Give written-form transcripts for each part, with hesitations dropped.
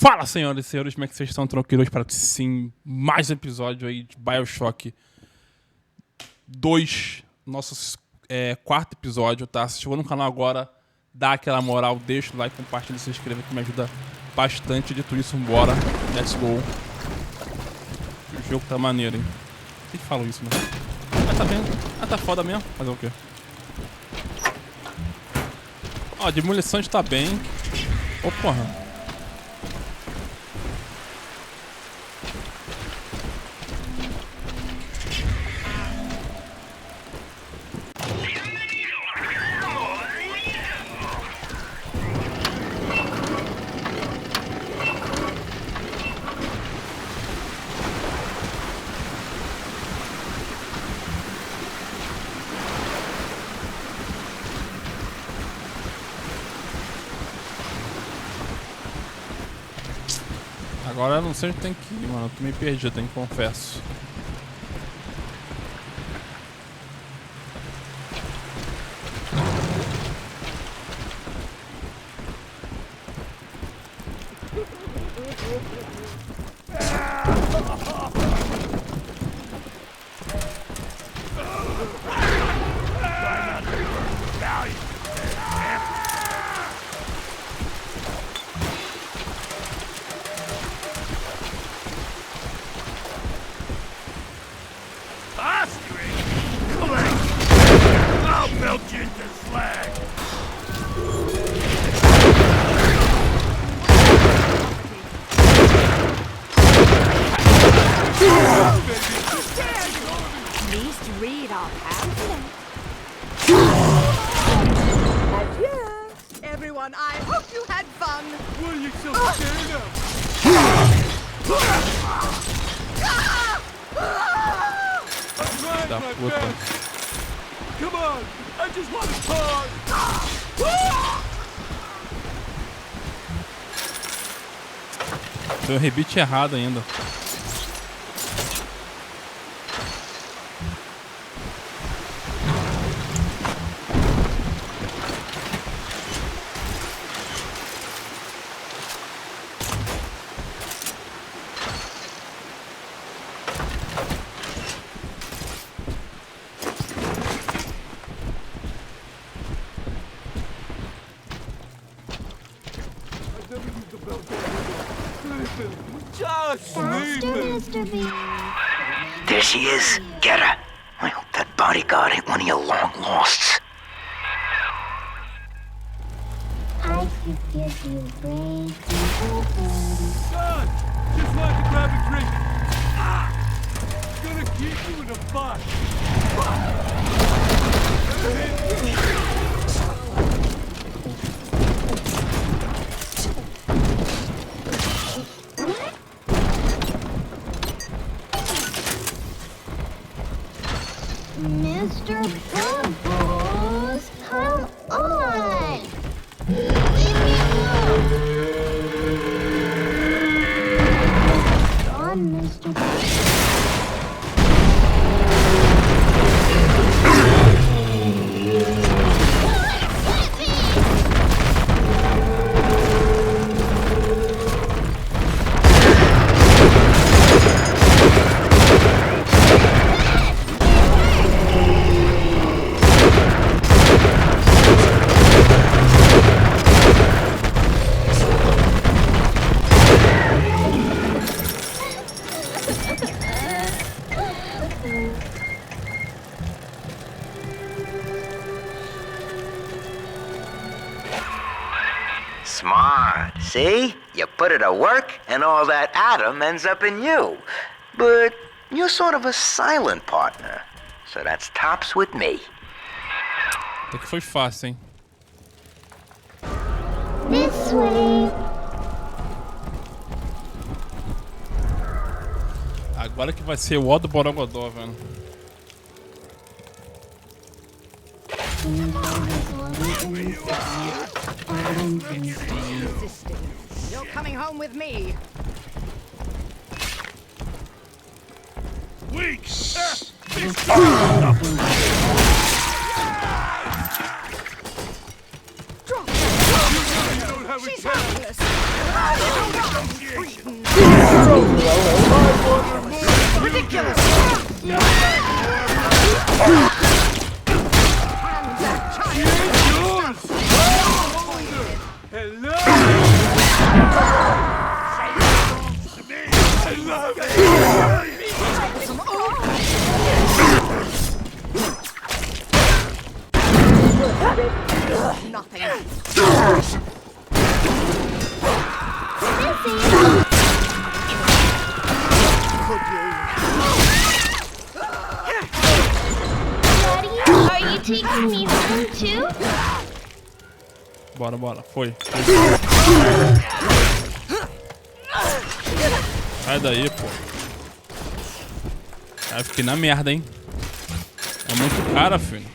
Fala, senhoras e senhores, como é que vocês estão? Tranquilos? Para que sim, mais um episódio aí de Bioshock 2, nosso quarto episódio, tá? Se chegou no canal agora, dá aquela moral, deixa o like, compartilha, se inscreva que me ajuda bastante. Dito isso, vambora, let's go. O jogo tá maneiro, hein? Quem falou isso, né? Ah, tá vendo? Ah, tá foda mesmo. Fazer o quê? Ó, de munição tá bem. Ô, porra. Agora eu não sei onde tem que ir, mano. Eu tô meio perdido, hein? Confesso. Everyone, I hope you had fun. What are you so scared of? I'm trying my best. Come on, I just want to talk. Deu um rebite errado ainda. There she is. Get her. I hope that bodyguard ain't one of your long losts. I could give you way too Son, just wanted to grab a drink. Gonna keep you in a box. Mr. Bubbles, come on! Leave me alone! On, Mr. Bubbles. Smart. See? You put it to work, and all that atom ends up in you. But you're sort of a silent partner. So that's tops with me. Até que foi fácil, hein? This way. Agora que vai ser o ó do Borogodó, velho. You're coming home with me. Weeks. She's harmless. Hello! I love it! Nothing. Daddy, are you taking me home too? Bora, bora. Foi. Sai daí, pô. Aí fiquei na merda, hein. É muito cara, filho.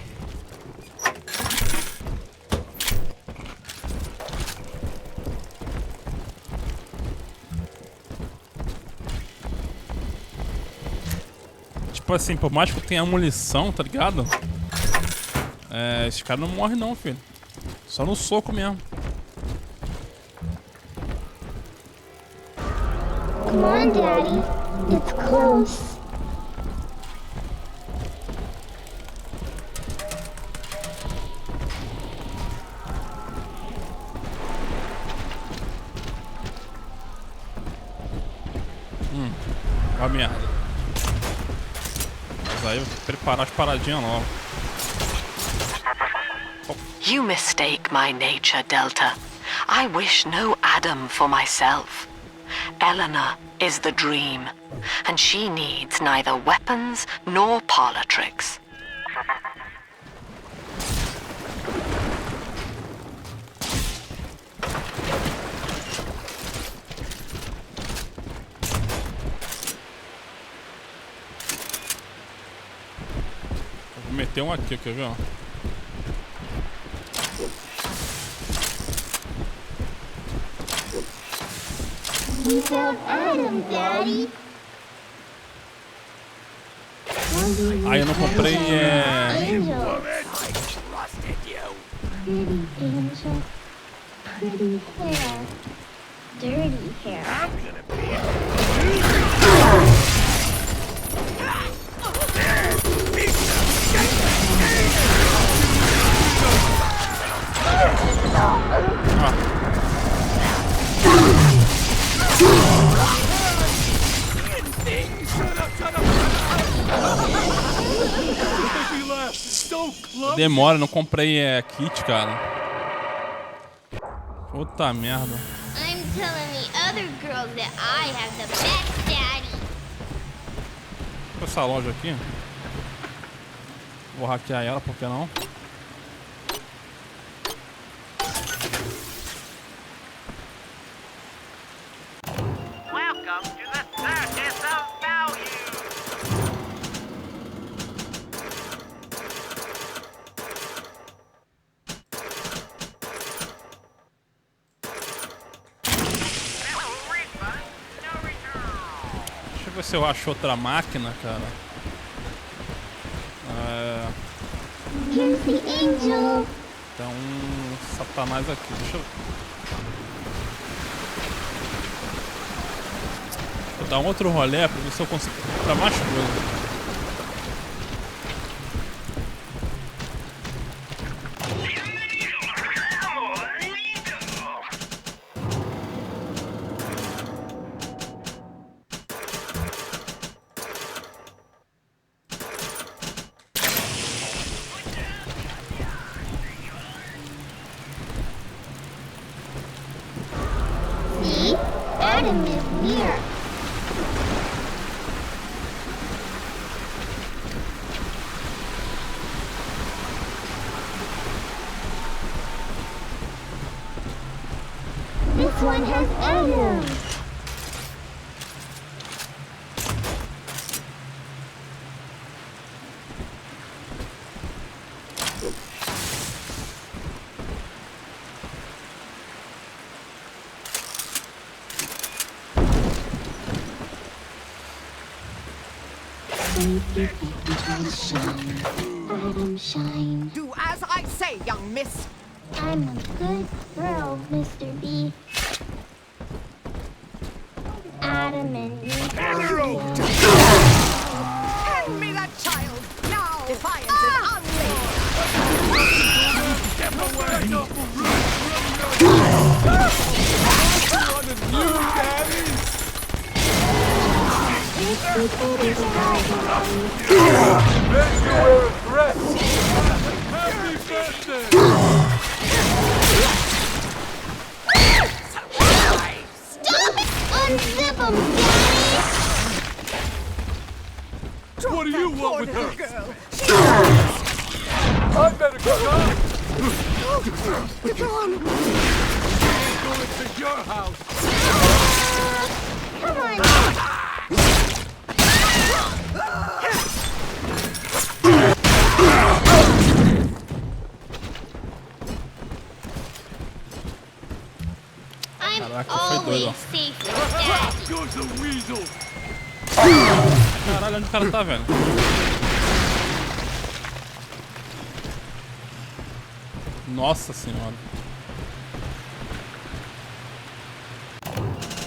Tipo assim, por mais que eu tenha munição, tá ligado? É, esse cara não morre não, filho. Só no soco mesmo. Come on, Daddy. It's close. Ó a merda. Mas aí eu vou preparar as paradinhas novas. You mistake my nature, Delta. I wish no Adam for myself. Elenor is the dream, and she needs neither weapons nor parlor tricks. Vou meter um aqui, quer ver? We found Adam, Daddy. Ah, eu não comprei, Angel. Pretty angel. Pretty hair. Dirty hair. Demora, não comprei kit, cara. Puta merda. I'm telling the other girls that I have the best daddy. Essa loja aqui. Vou hackear ela, por que não? Welcome to the circus of value. No refund, no return. Deixa eu ver se eu acho outra máquina, cara. Here's the angel. Tem um satanás aqui. Deixa eu... Vou dar um outro rolê pra ver se eu consigo comprar mais coisa. See? Adam is near. This one has Adam. Adam shine. Do as I say, young miss. I'm a good girl, Mr. B. Adam and me. Hand me that child now. If I Unzip 'em, What do you want with her? Girl. I better go. Gone. Going to your house. Come on. I'm Caraca, foi doido, always ó. safe with Daddy. Goes the weasel. Caralho, onde o cara tá, velho? Nossa senhora.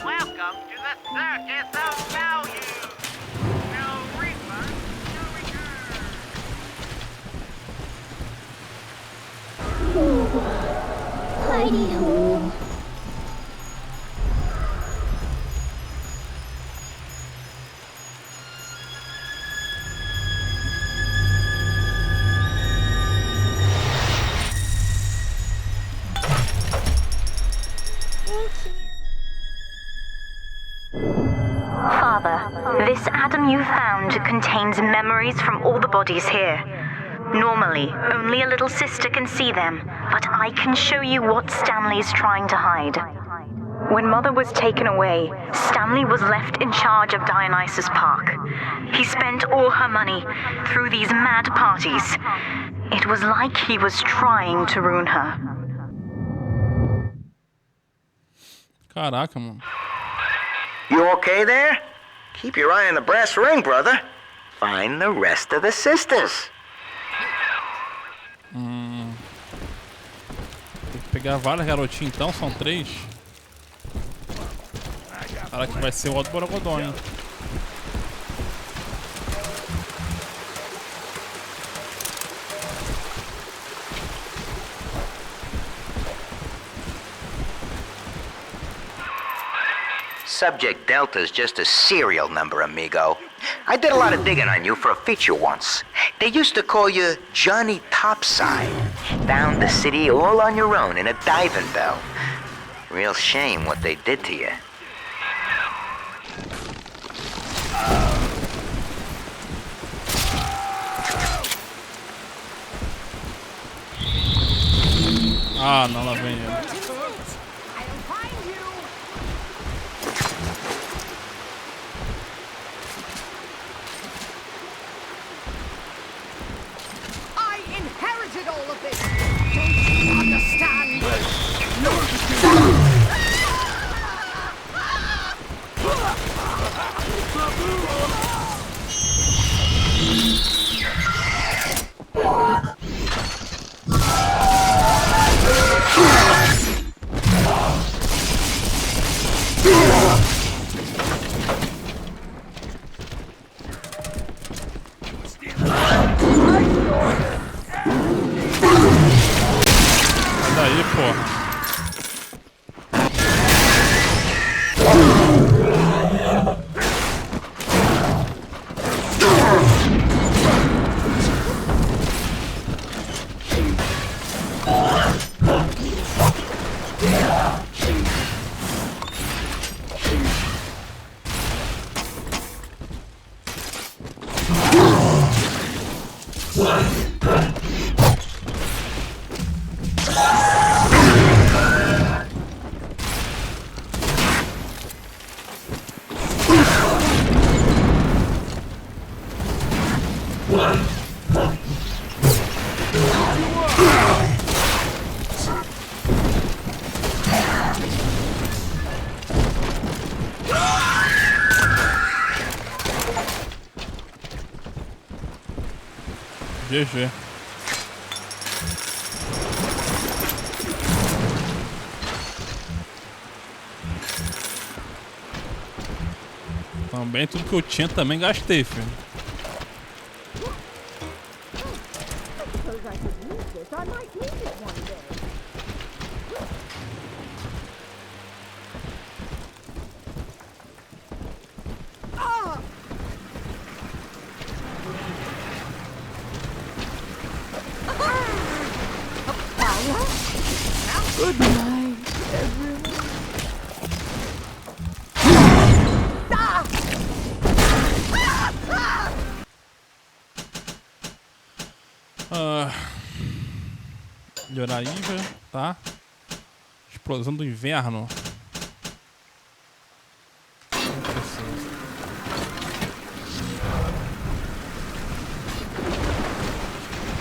Welcome to the circus of value. No refund, no return. Hidey hole. Father, this atom you found contains memories from all the bodies here. Normally, only a little sister can see them, but I can show you what Stanley's trying to hide. When Mother was taken away, Stanley was left in charge of Dionysus Park. He spent all her money through these mad parties. It was like he was trying to ruin her. Caraca, mano. You okay there? Keep your eye on the brass ring, brother. Find the rest of the sisters. Tem que pegar várias garotinhas então, são 3. Caraca, que vai ser o outro borogodó, hein? Subject Delta's just a serial number, amigo. I did a lot of digging on you for a feature once. They used to call you Johnny Topside. Found the city all on your own in a diving bell. Real shame what they did to you. Ah, não, lá vem ele. I'll find you. I inherited all of this. Don't you understand? Sai daí, porra. GG. Também tudo que eu tinha também gastei, filho. Suppose I could use this. I might need it one day. Melhorar IVA, tá? Explosão do inverno. Não precisa.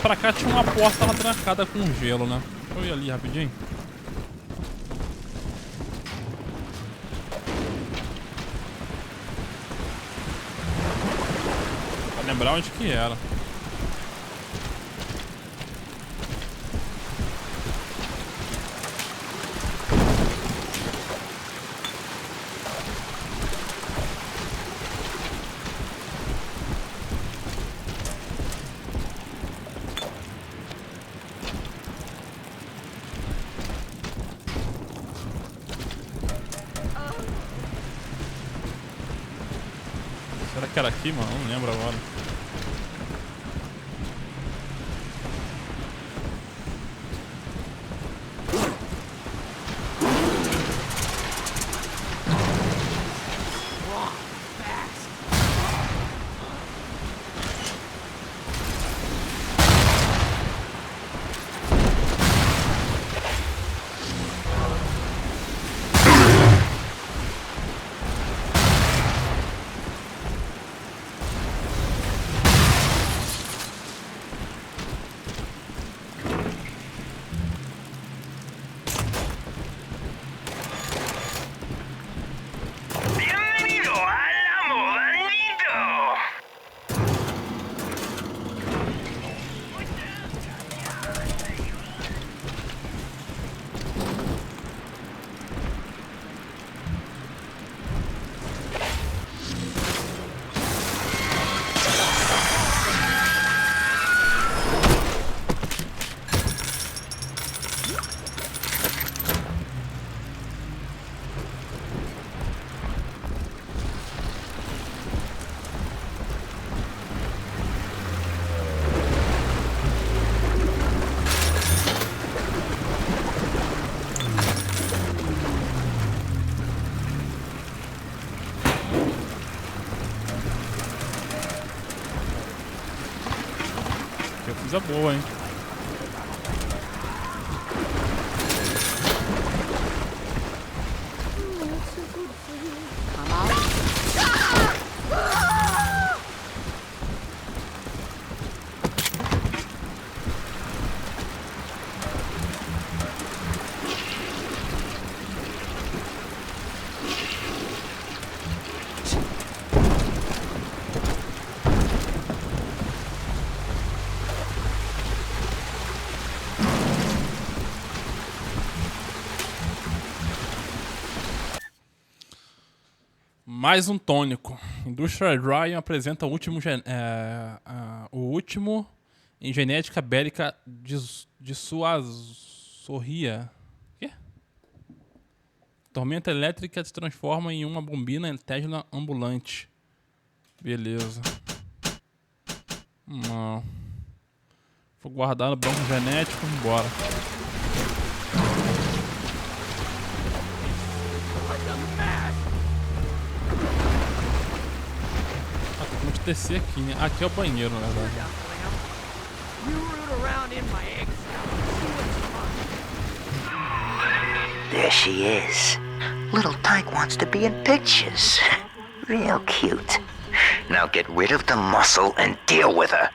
Pra cá tinha uma porta lá trancada com gelo, né? Deixa eu ir ali rapidinho. Pra lembrar onde que era. Será que era aqui, mano? Não lembro agora. Coisa boa, hein? Mais um tônico. Indústria Ryan apresenta o último em genética bélica de sua sorria. Quê? Tormenta elétrica se transforma em uma bombina Tesla ambulante. Beleza. Não. Vou guardar no banco genético e embora. Vamos descer aqui, né? Aqui é o banheiro, na verdade. There she is. Little Tyke wants to be in pictures. Real cute. Now get rid of the muscle and deal with her.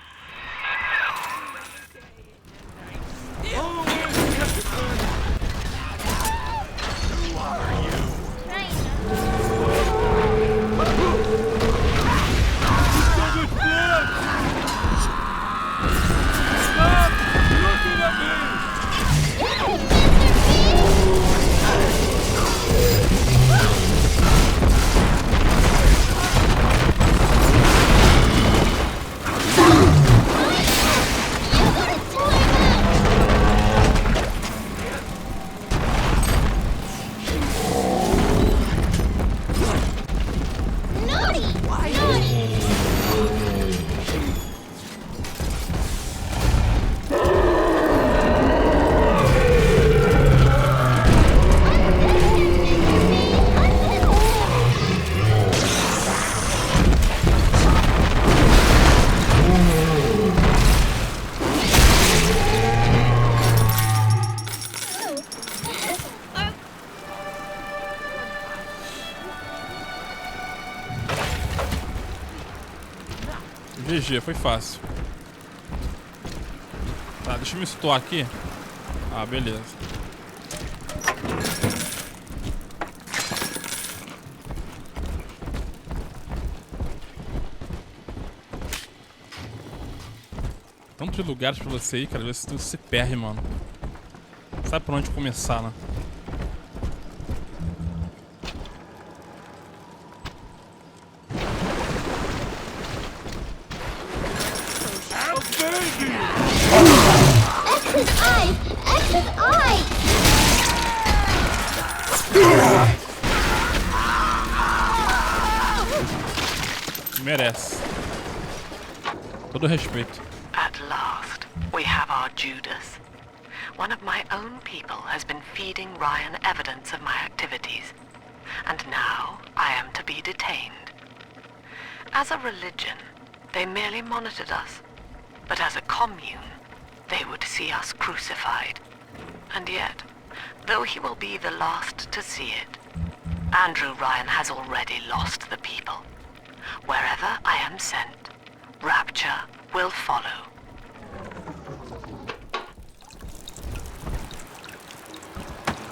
GG, foi fácil. Tá, deixa eu me situar aqui. Ah, beleza. Tanto de lugares pra você ir, cara, ver se tu se perde, mano. Não sabe por onde começar, né? Merece. Todo respeito. At last, we have our Judas. One of my own people has been feeding Ryan evidence of my activities, and now I am to be detained. As a religion, they merely monitored us, but as a commune, they would see us crucified. And yet, though he will be the last to see it, Andrew Ryan has already lost the people. Wherever I am sent, rapture will follow.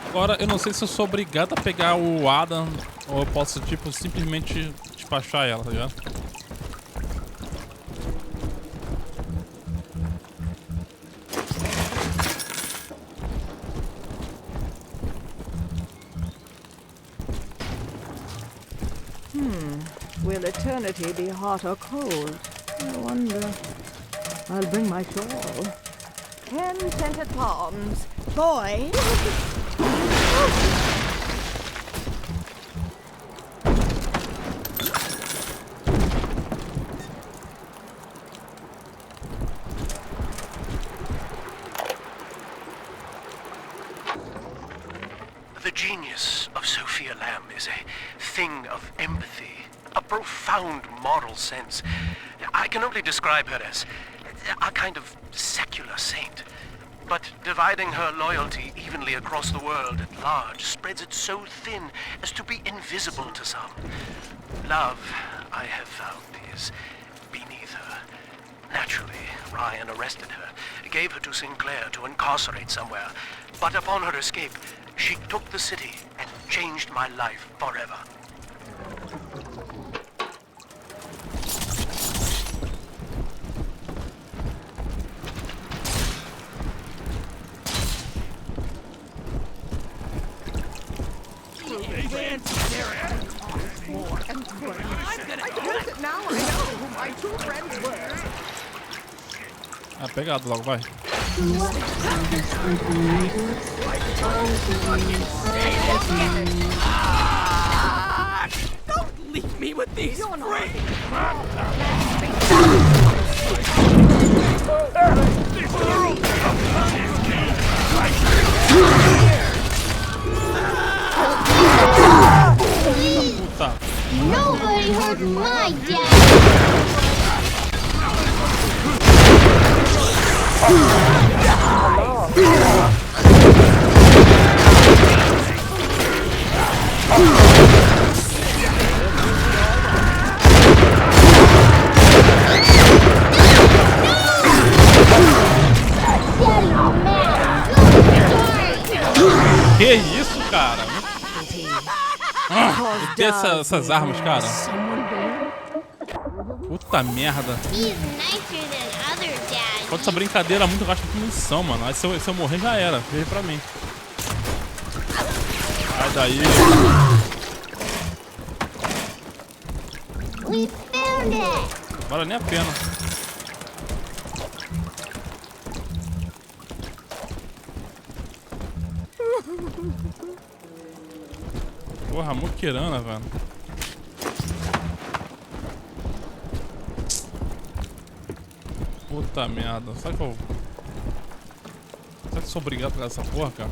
Agora, eu não sei se eu sou obrigado a pegar o Adam ou eu posso, tipo, simplesmente despachar ela, tá ligado? Will eternity be hot or cold? I wonder. I'll bring my shawl. 10 scented palms. Boy! The genius of Sophia Lamb is a thing of empathy, a profound moral sense. I can only describe her as a kind of secular saint. But dividing her loyalty evenly across the world at large spreads it so thin as to be invisible to some. Love, I have found, is beneath her. Naturally, Ryan arrested her, gave her to Sinclair to incarcerate somewhere. But upon her escape, she took the city and changed my life forever. Ah, pegado logo, vai. Don't leave me with these freaks! Puta. Nobody hurt my dad! Que isso, cara? Eu tenho essas armas, cara. Puta merda. He's nicer than other dads. Quando essa brincadeira muito gasta de munição, mano. Aí se eu morrer já era. Veio pra mim. Sai daí. We found it. Vale nem a pena. Porra, muquirana, velho. Puta merda. Será que eu sou obrigado a pegar essa porra, cara?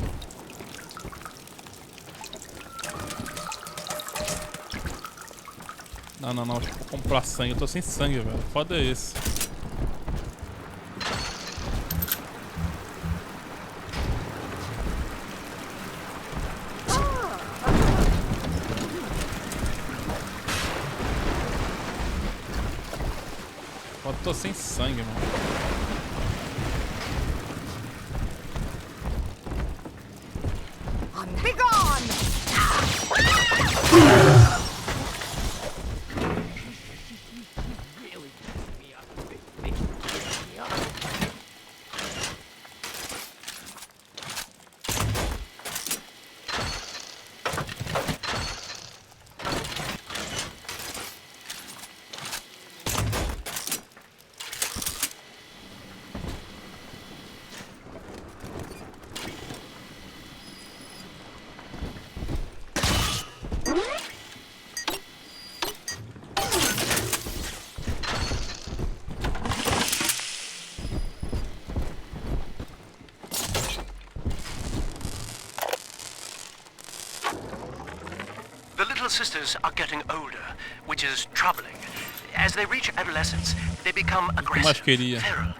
Não. Acho que vou comprar sangue. Eu tô sem sangue, velho. Foda é esse. Eu tô sem sangue, mano. Be gone! Sisters are getting older, which is troubling. As they reach adolescence, they become aggressive, feral.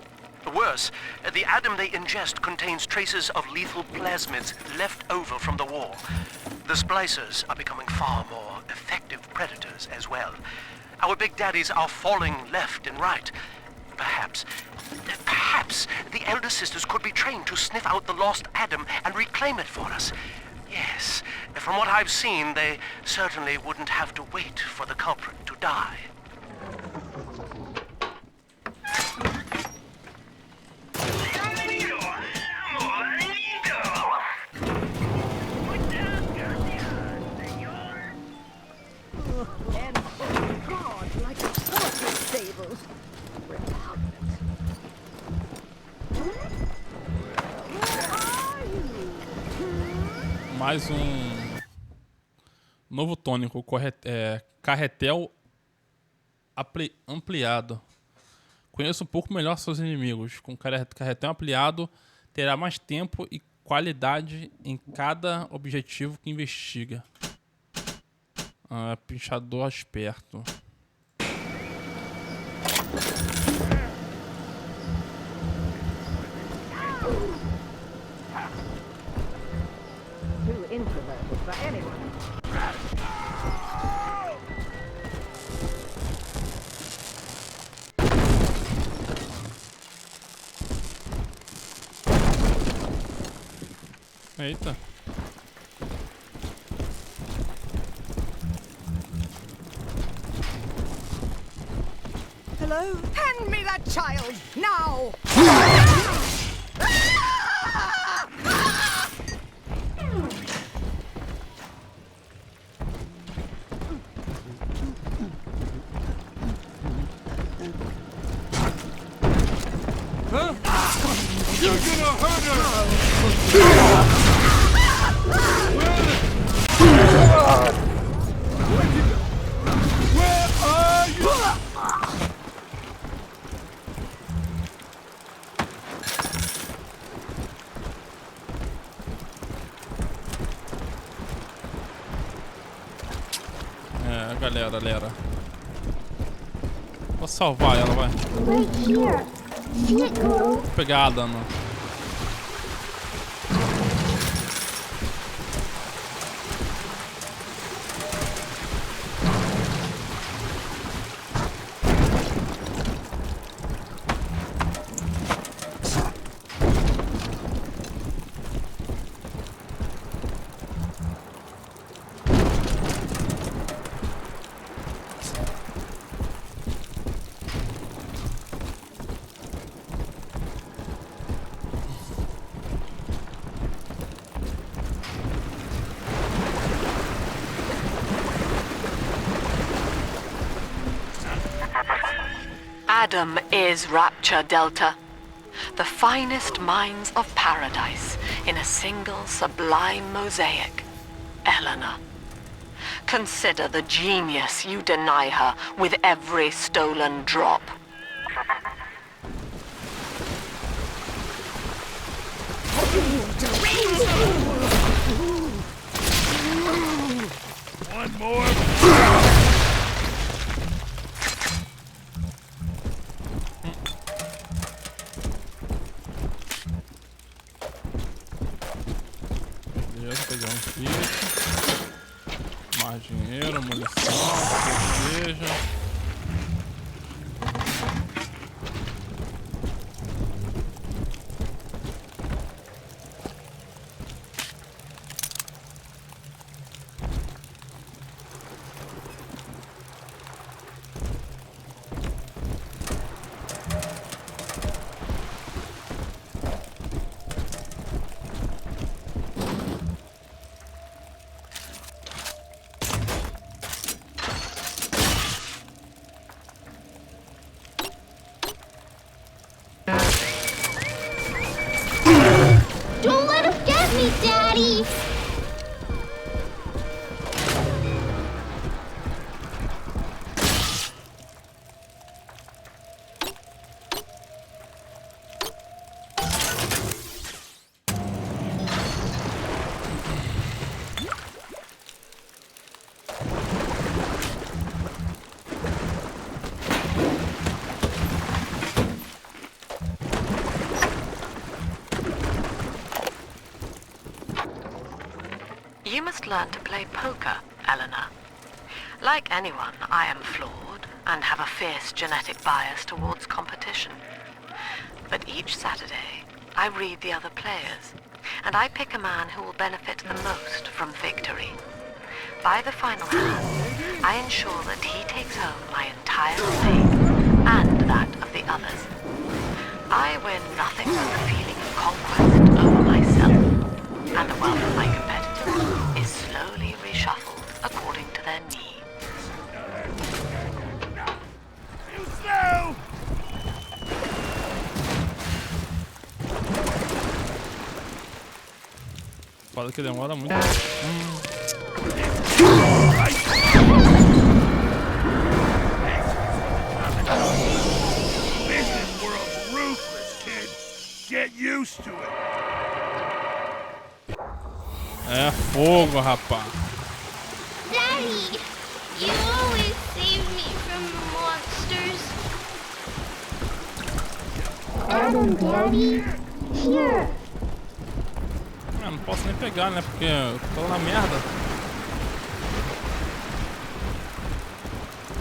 Worse, the Adam they ingest contains traces of lethal plasmids left over from the war. The splicers are becoming far more effective predators as well. Our big daddies are falling left and right. Perhaps the elder sisters could be trained to sniff out the lost Adam and reclaim it for us. Yes, from what I've seen, they certainly wouldn't have to wait for the culprit to die. Mais novo tônico, carretel ampliado. Conheça um pouco melhor seus inimigos. Com carretel ampliado, terá mais tempo e qualidade em cada objetivo que investiga. Pinchador esperto. Eita. Hello? Hand me that child, now! Huh? You're gonna hurt her! Where are you? Galera. Vou salvar ela, vai. Vou pegar a dano. Adam is Rapture Delta, the finest minds of paradise in a single sublime mosaic. Elenor. Consider the genius you deny her with every stolen drop. One more. Beleza, pegar um kit. Mais dinheiro, munição, cerveja. learned to play poker, Elenor. Like anyone, I am flawed and have a fierce genetic bias towards competition. But each Saturday, I read the other players, and I pick a man who will benefit the most from victory. By the final hand, I ensure that he takes home my entire estate and that of the others. I win nothing but the feeling of conquest over myself, and the wealth of my competitors is slowly reshuffled according to their needs. You slow! Fala que demora muito. Business world's ruthless, kid. Get used to it. É fogo, rapaz. Daddy, you always save me from the monsters. Adam, Daddy, here. Não posso nem pegar, né? Porque eu tô na merda.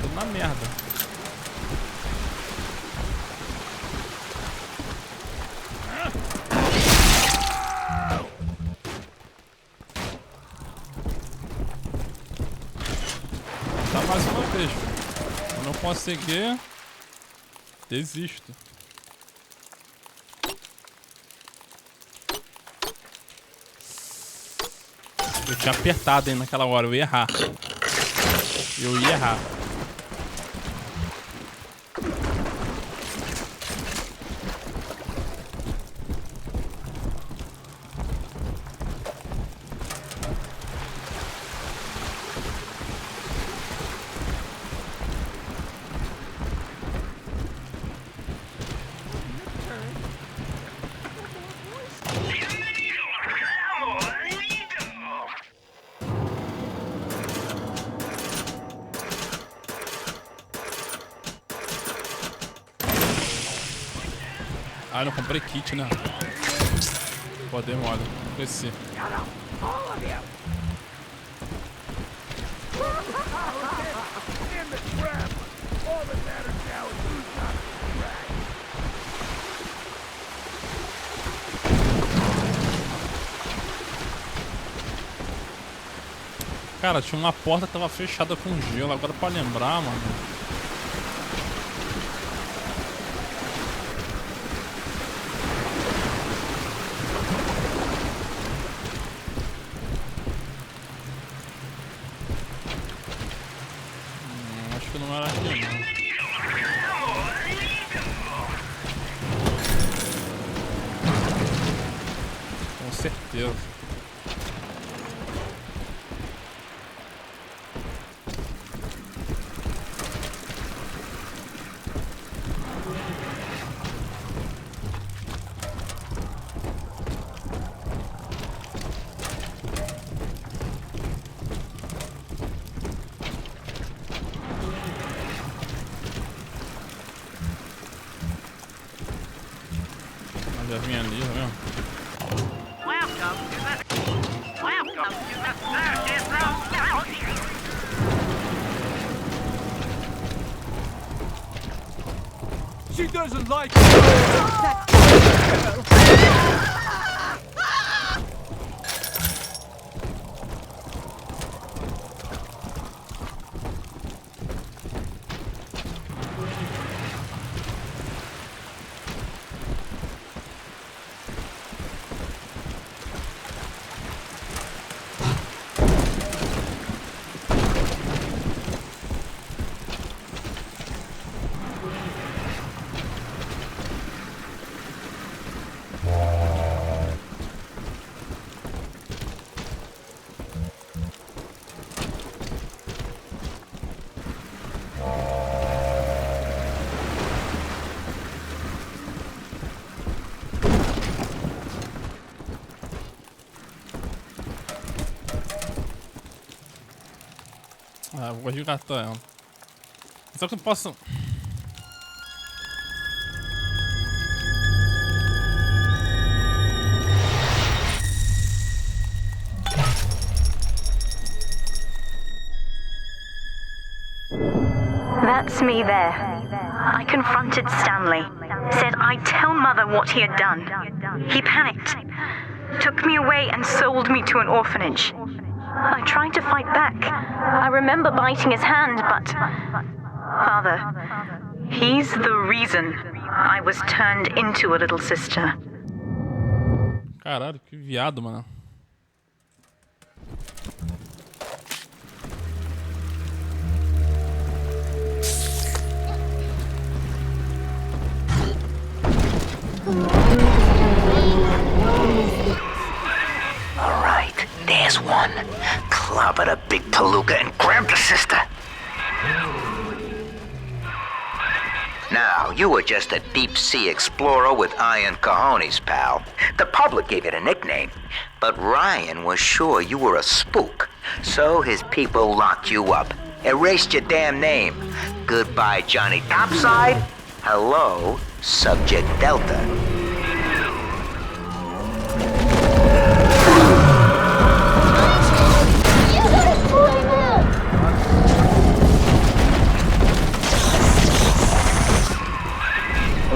Tô na merda. Tá mais uma vez. Se eu não conseguir, desisto. Eu tinha apertado aí naquela hora, eu ia errar. Eu ia errar. Ah, não comprei kit, né? Pô, demora. Esqueci. Cara, tinha uma porta que tava fechada com gelo. Agora pra lembrar, mano. Acho que não era aqui, não. Com certeza. Já vim ali, tá vendo? Welcome to the circus room. She doesn't like Ah, vou resgatar ela. Só que eu posso... That's me there. I confronted Stanley, said I'd tell Mother what he had done. He panicked, took me away and sold me to an orphanage. I tried to fight back. I remember biting his hand, but... Father, he's the reason I was turned into a little sister. Caralho, que viado, mano. All right, there's one. Clobber the big palooka and grab the sister. Now, you were just a deep-sea explorer with iron cojones, pal. The public gave it a nickname, but Ryan was sure you were a spook, so his people locked you up, erased your damn name. Goodbye, Johnny Topside. Hello, Subject Delta.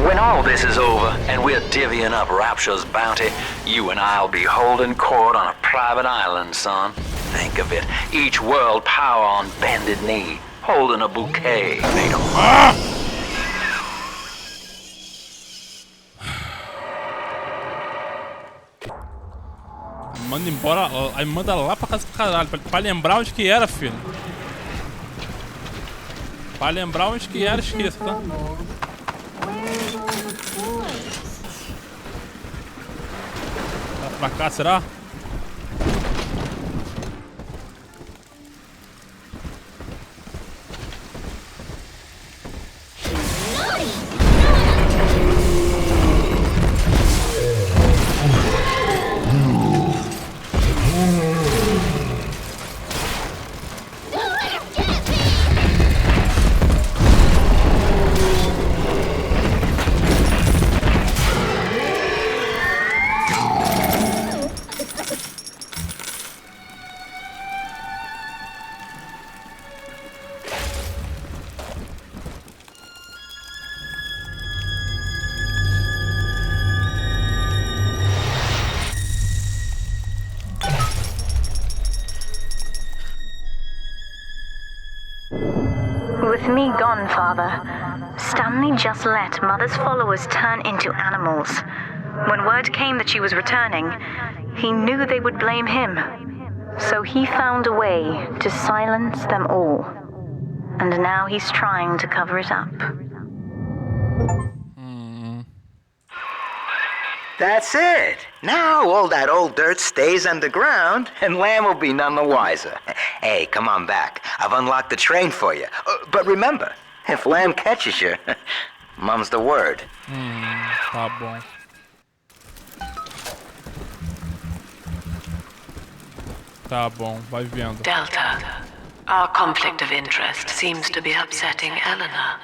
When all this is over and we're divvying up Rapture's bounty, you and I'll be holding court on a private island, son. Think of it. Each world power on bended knee, holding a bouquet made of... Manda embora, aí manda lá pra casa do caralho, pra lembrar onde que era, filho. Pra lembrar onde que era, esqueça, tá? Tá pra cá, será? With me gone, Father, Stanley just let Mother's followers turn into animals. When word came that she was returning, he knew they would blame him. So he found a way to silence them all. And now he's trying to cover it up. That's it. Now all that old dirt stays underground, and Lamb will be none the wiser. Hey, come on back. I've unlocked the train for you. But remember, if Lamb catches you, mum's the word. Tá bom. Tá bom, vai vendo. Delta, our conflict of interest seems to be upsetting Elenor.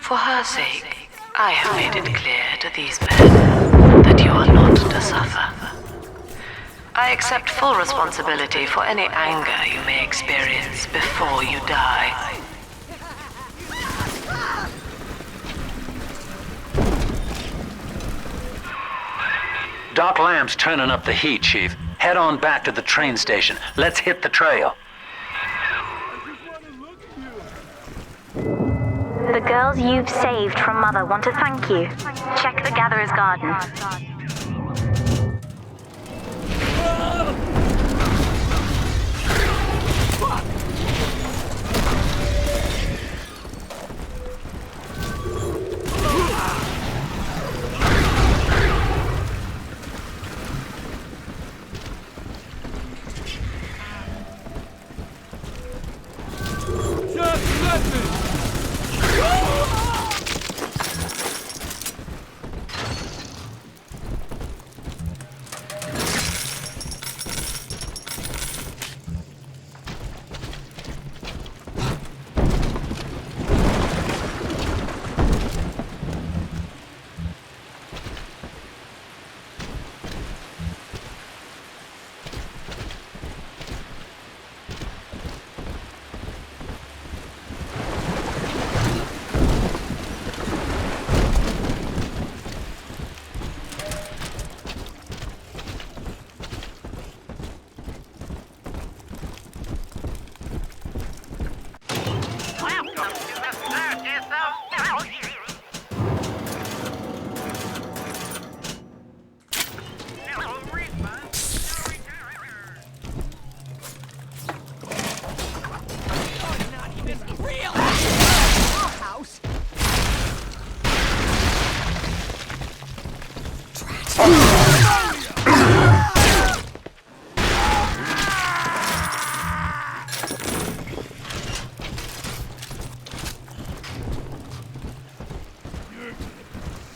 For her sake, I have made it clear to these men that you are not to suffer. I accept full responsibility for any anger you may experience before you die. Doc Lamb's turning up the heat, Chief. Head on back to the train station. Let's hit the trail. The girls you've saved from Mother want to thank you. Check the Gatherer's Garden. Just let me!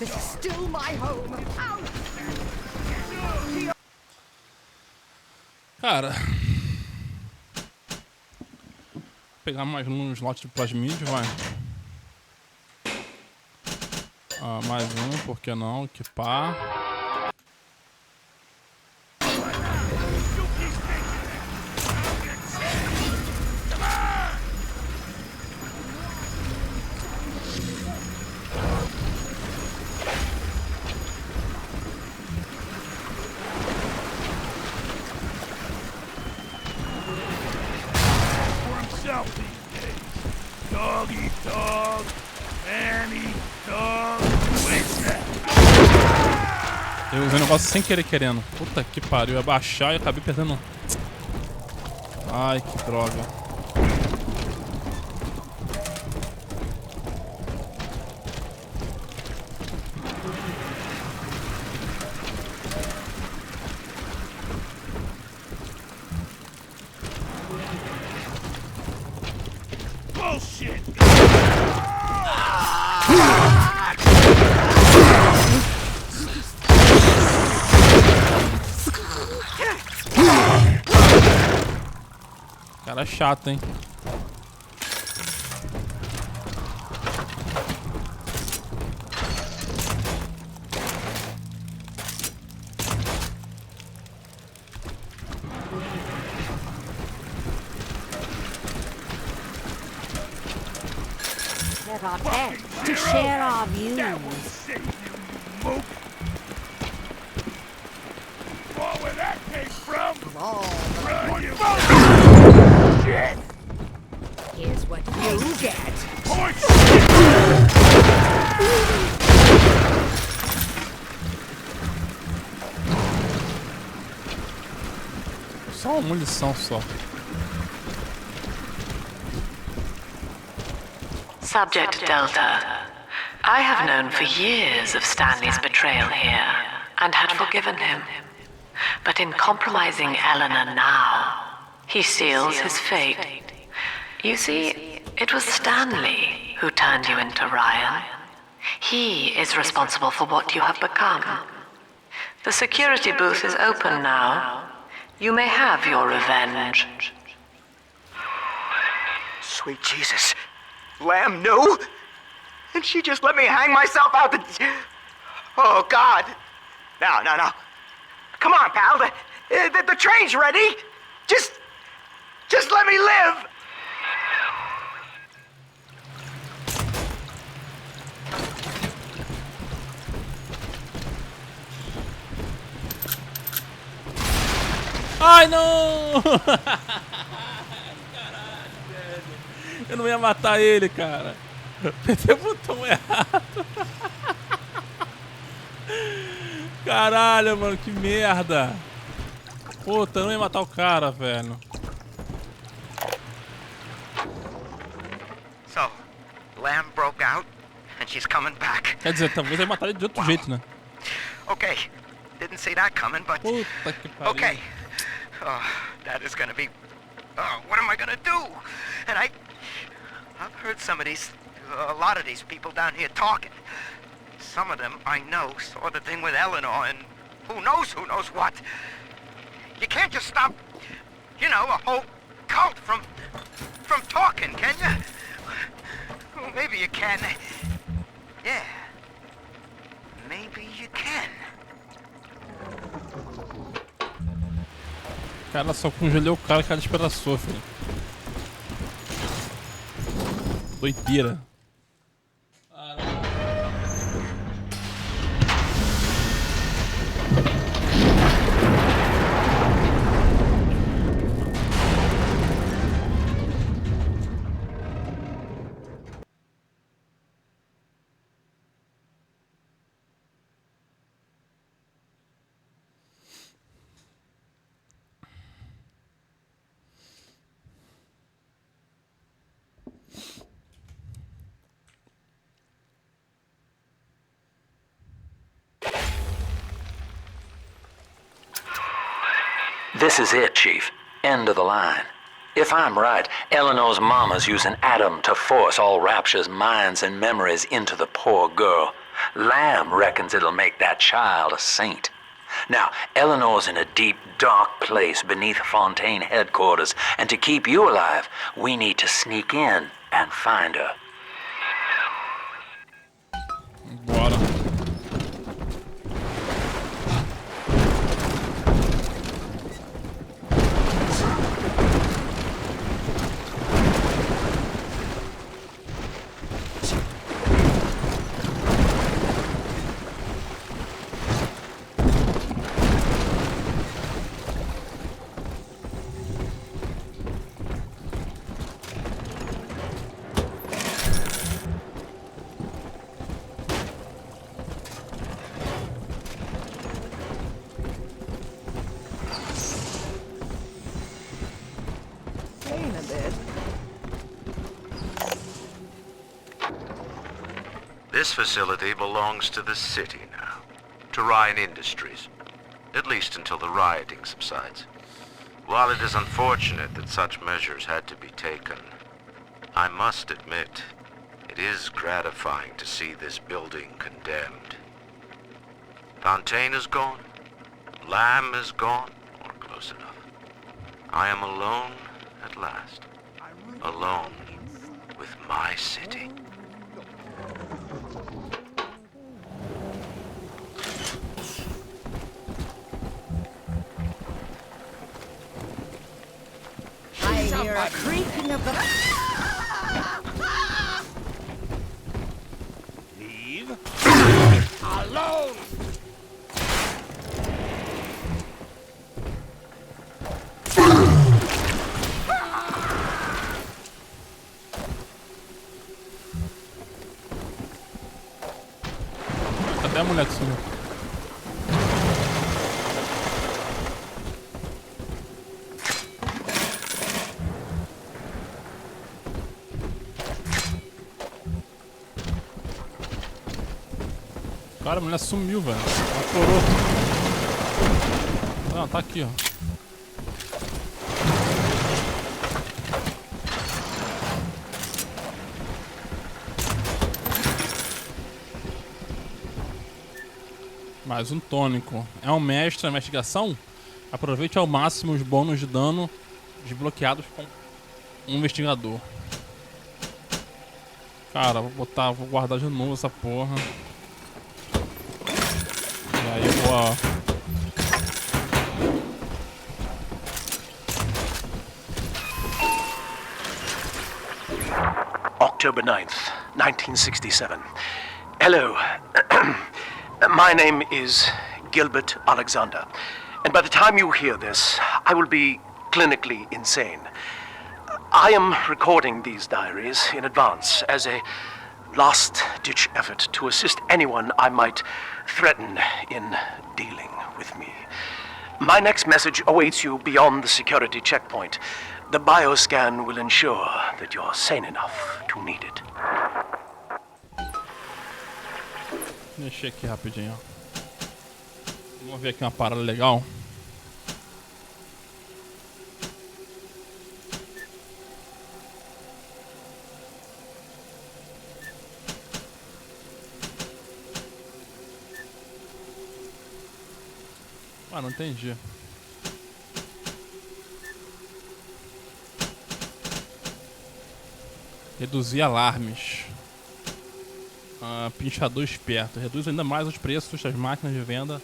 This is still my home. Out! Cara, vou pegar mais um slot de plasmídio, vai. Mais um, por que não? Equipar. Dog eat dog, man eat dog, Eu usei o negócio sem querer querendo. Puta que pariu, eu ia baixar e acabei perdendo. Ai, que droga. bullshit! Cara chato, hein? Let our pets to share our views. That will save you, mook! Oh, where that came from? Run, you shit! Here's what you get. Point Só uma munição só. Subject Delta. I have known for years of Stanley's betrayal here, and had forgiven him. But in compromising Elenor now, he seals his fate. You see, it was Stanley who turned you into Ryan. He is responsible for what you have become. The security booth is open now. You may have your revenge. Sweet Jesus. Lamb knew? And she just let me hang myself out the... Oh, God. No. Come on, pal. The train's ready. Just let me live. Ai, não! Eu não ia matar ele, cara. Apertei o botão errado. Caralho, mano, que merda. Puta, eu não ia matar o cara, velho. So, Lamb broke out, and she's coming back. Quer dizer, talvez eu ia matar ele de outro jeito, né? Okay, didn't see that coming, but... Puta que pariu. Okay. Oh, that is gonna be... Oh, what am I gonna do? And I've heard a lot of these people down here talking. Some of them I know saw the thing with Elenor, and who knows what. You can't just stop, a whole cult from talking, can you? Well, maybe you can. Yeah. Maybe you can. Cara, só congelei o cara que ela despedaçou, filho. Doideira. This is it, Chief. End of the line. If I'm right, Eleanor's mama's using Adam to force all Rapture's minds and memories into the poor girl. Lamb reckons it'll make that child a saint. Now, Eleanor's in a deep, dark place beneath Fontaine headquarters, and to keep you alive, we need to sneak in and find her. Bora. Clean a bit. This facility belongs to the city now, to Ryan Industries, at least until the rioting subsides. While it is unfortunate that such measures had to be taken, I must admit, it is gratifying to see this building condemned. Fontaine is gone, Lamb is gone, or close enough. I am alone at last, alone with my city. I hear a creaking of the... Leave alone. Cadê a mulher que sumiu? Cara, a mulher sumiu, velho. Ela corou. Não, tá aqui, ó. Mais um tônico. É um mestre na investigação? Aproveite ao máximo os bônus de dano desbloqueados com um investigador. Cara, vou guardar de novo essa porra. E aí eu vou, ó. October 9th, 1967. Hello. My name is Gilbert Alexander, and by the time you hear this, I will be clinically insane. I am recording these diaries in advance as a last-ditch effort to assist anyone I might threaten in dealing with me. My next message awaits you beyond the security checkpoint. The bioscan will ensure that you're sane enough to need it. Mexer aqui rapidinho, ó. Vamos ver aqui uma parada legal. Ah, não entendi. Reduzir alarmes. Pinchador esperto. Reduz ainda mais os preços das máquinas de venda.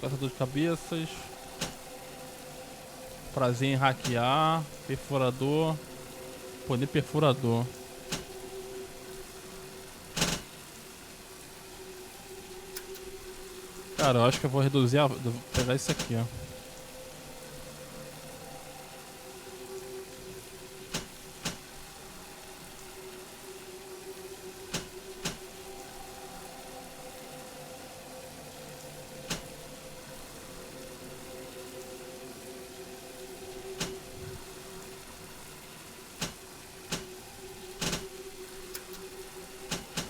Caçador de cabeças. Prazer em hackear. Perfurador. Poder perfurador. Cara, eu acho que eu vou reduzir vou pegar isso aqui, ó.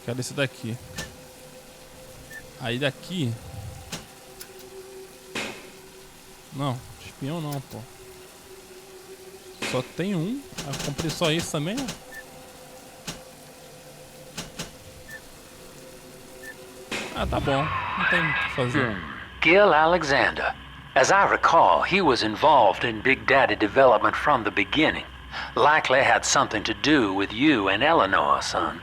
Quero esse daqui. Aí daqui... Não, espião não, pô. Só tem um. Eu comprei só esse também, ó. Ah, tá bom. Não tem o que fazer. Gil Alexander. As I recall, he was involved in Big Daddy development from the beginning. Likely had something to do with you and Elenor, son.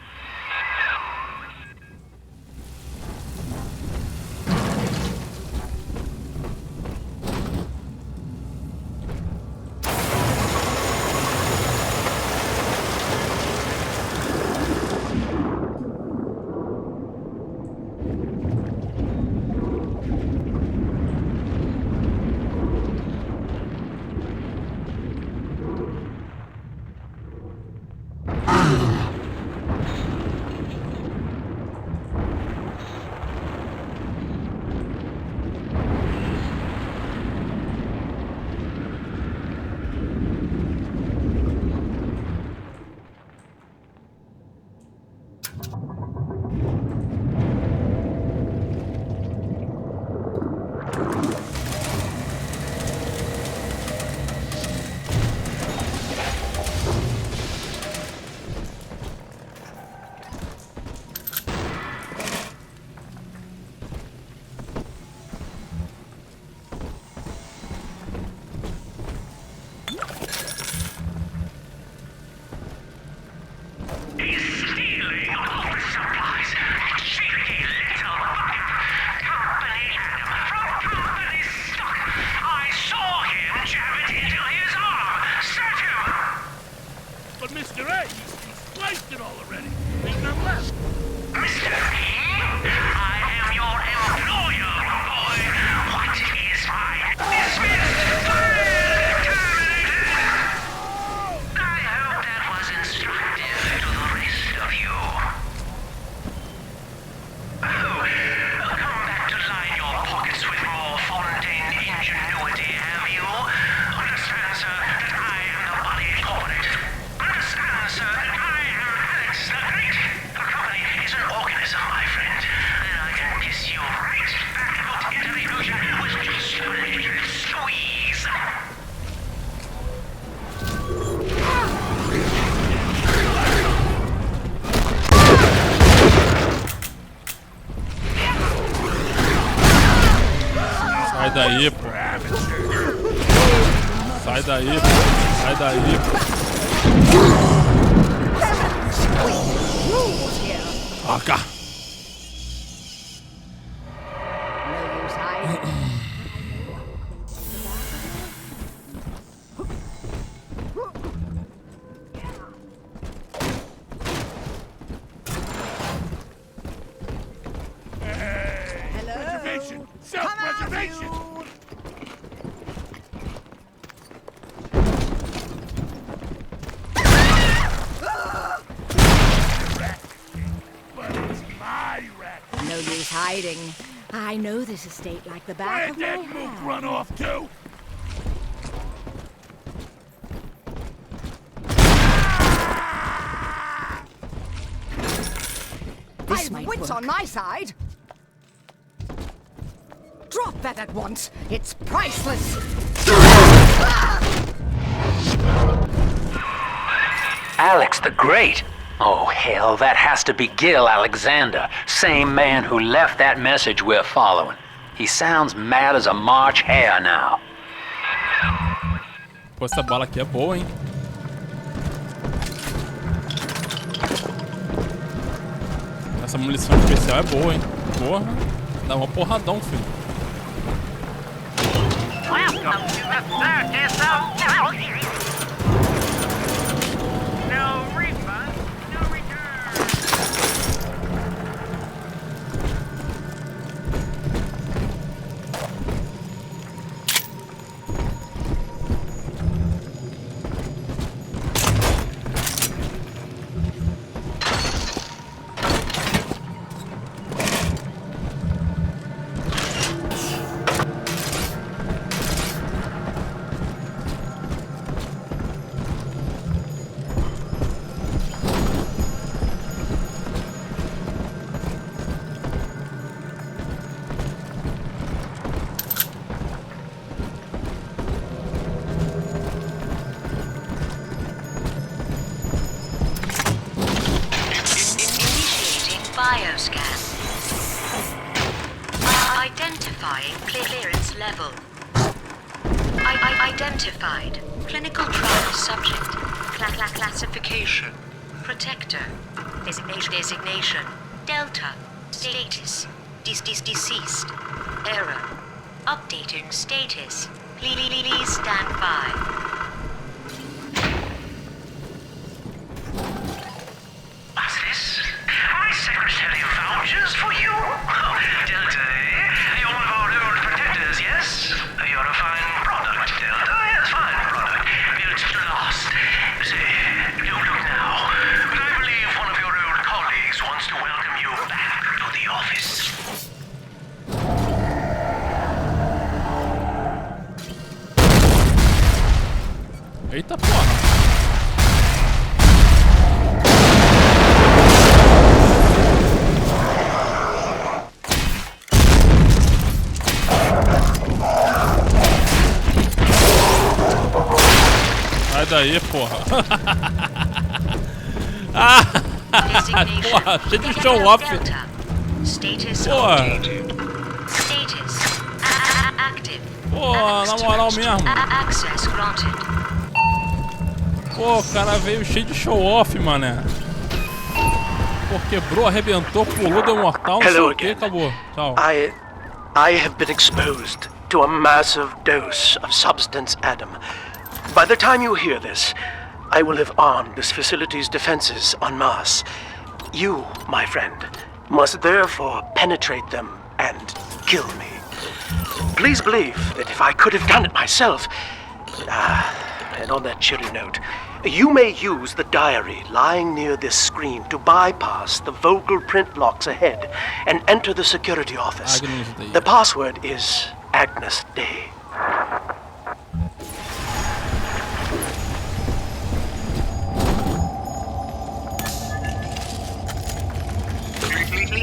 Sai daí, pô. Sai daí, pô. Sai daí, pô. Ah, cá. Hiding. I know this estate like the back of my hand. Where'd that mook run off to? This might wits work. On my side. Drop that at once. It's priceless. Alex the Great? Oh, hell, that has to be Gil Alexander, same man who left that message we're following. He sounds mad as a March hare now. Pô, essa bala aqui é boa, hein? Essa munição especial é boa, hein? Porra, dá uma porradão, filho. Welcome to the circus of value. No refund, no return. Identifying clearance level. Identified. Clinical trial subject. Classification. Protector. Designation. Delta. Status. Deceased. Error. Updating status. Please stand by. What's this? My secretary vouchers for you? Delta, eh? You're one of our old protectors, yes? You're a fine product, Delta. Yes, fine product. Built to last. Say, don't look now. But I believe one of your old colleagues wants to welcome you back to the office. Eita porra. Sai daí, porra. Ah, porra, cheio de show off. Porra. Pô, na moral mesmo. Pô, o cara veio cheio de show off, mané. Pô, quebrou, arrebentou, pulou, deu mortal, não sei o que, acabou. Tchau. I have been exposed to a massive dose of substance Adam. By the time you hear this, I will have armed this facility's defenses en masse. You, my friend, must therefore penetrate them and kill me. Please believe that if I could have done it myself... and on that cheery note, you may use the diary lying near this screen to bypass the vocal print locks ahead and enter the security office. The password is Agnes Day.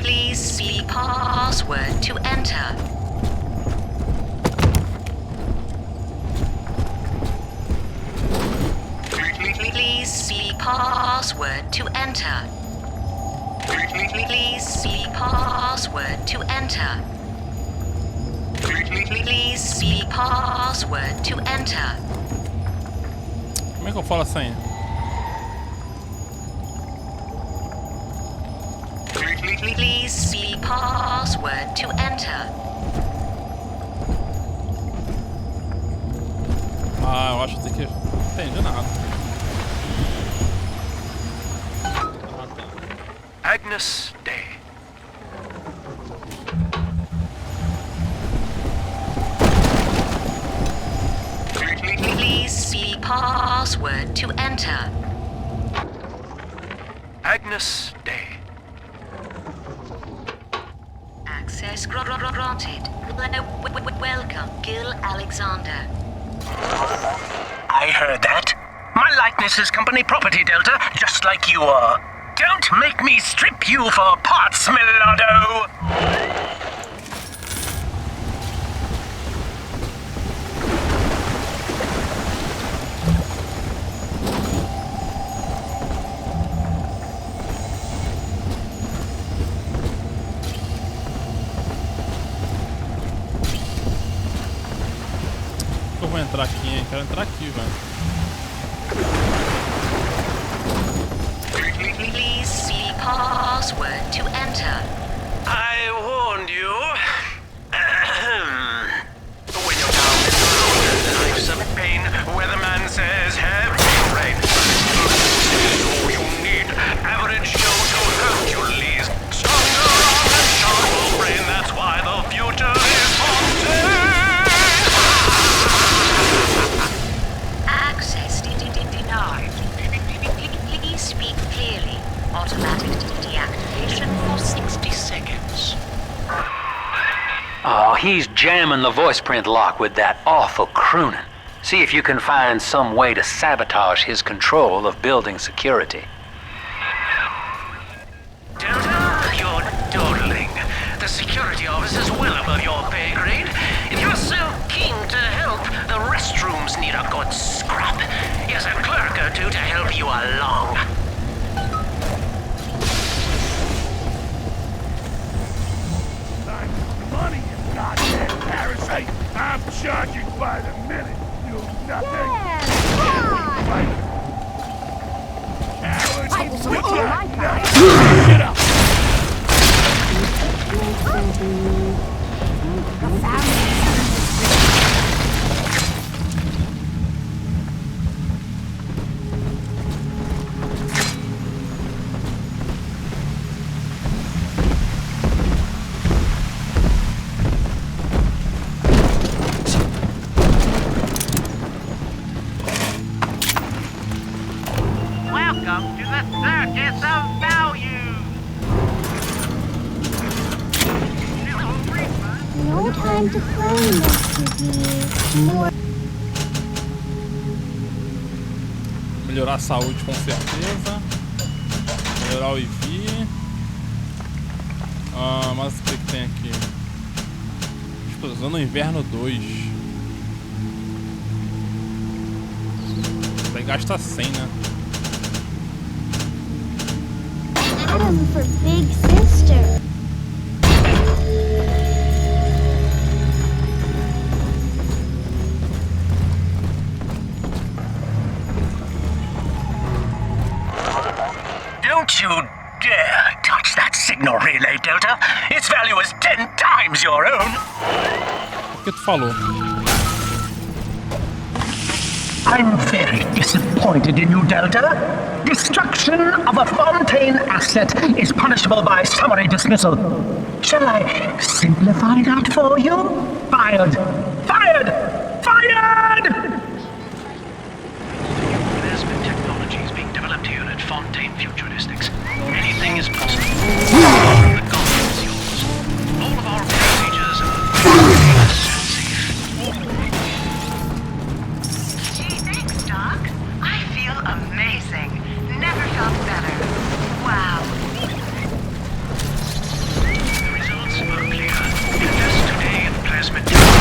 Please see password to enter. Please see password to enter. Please see password to enter. Please see password to enter. Como é que eu falo a senha? Please see password to enter. Ah, eu acho que tem que... Não entendi nada. Agnes Day. Please see password to enter. Agnes Day. Access granted. Welcome, Gil Alexander. I heard that. My likeness is company property, Delta, just like you are. Don't make me strip you for parts, Millardo! Eu vou entrar aqui, hein? Quero entrar aqui, velho. Please see password to enter. I warned you. When you're down in the road, life's a pain. Weatherman says heavy rain. Is all you need. Average Joe don't hurt your leaves. Stronger arm and sharper brain. That's why the future is haunted. Access denied. Please speak clearly. Automatic deactivation for 60 seconds. Oh, he's jamming the voice print lock with that awful crooning. See if you can find some way to sabotage his control of building security. Delta, you're dawdling. The security office is well above your pay grade. If you're so keen to help, the restrooms need a good scrub. Here's a clerk or two to help you along. Money, you got time to play, Mr. D. Melhorar a saúde com certeza. Melhorar o IV. Mas o que tem aqui? Explosão no inverno 2. Vai gastar 100, né? Adam for big sister. Don't you dare touch that signal relay, Delta. Its value is 10 times your own. O que tu falou? I'm very disappointed in you, Delta. Destruction of a Fontaine asset is punishable by summary dismissal. Shall I simplify that for you? Fired! Fired! Fired! Plasmid technology is being developed here at Fontaine Futuristics. Anything is possible. The goal is yours. All of our procedures are safe. Gee, thanks, Doc. I feel amazing. Never felt better. Wow. The results are clear. Invest today in plasmid technology.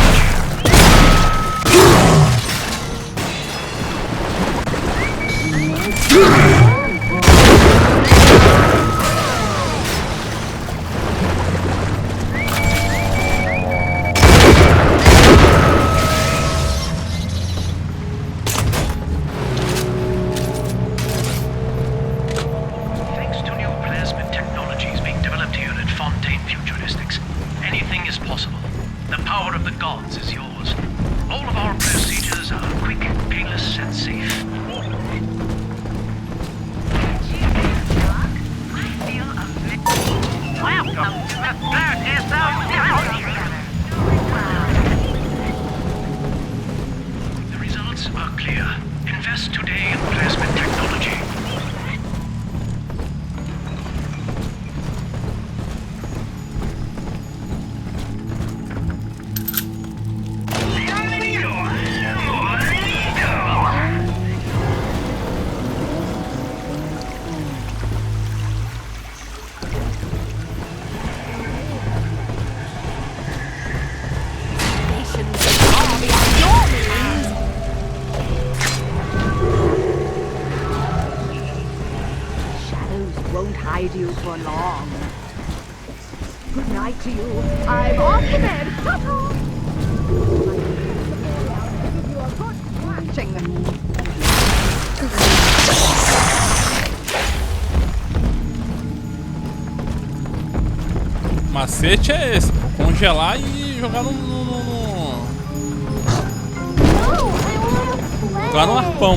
O macete é esse, congelar e jogar no jogar no arpão.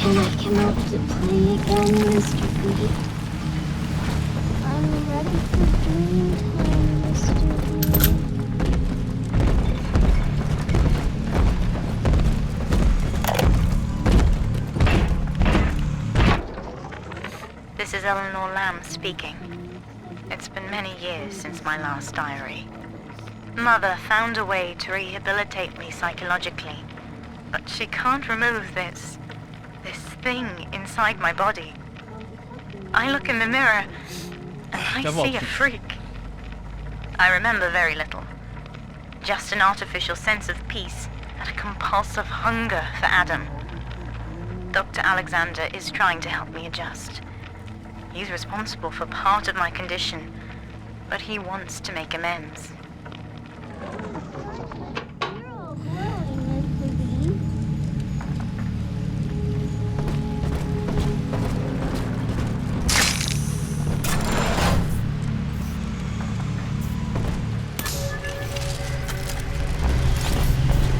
Can I come out to play again, Mr. B? I'm ready for dream time, Mr. B. This is Elenor Lamb speaking. It's been many years since my last diary. Mother found a way to rehabilitate me psychologically, but she can't remove this thing inside my body. I look in the mirror and I see a freak. I remember very little. Just an artificial sense of peace and a compulsive hunger for Adam. Dr. Alexander is trying to help me adjust. He's responsible for part of my condition, but he wants to make amends.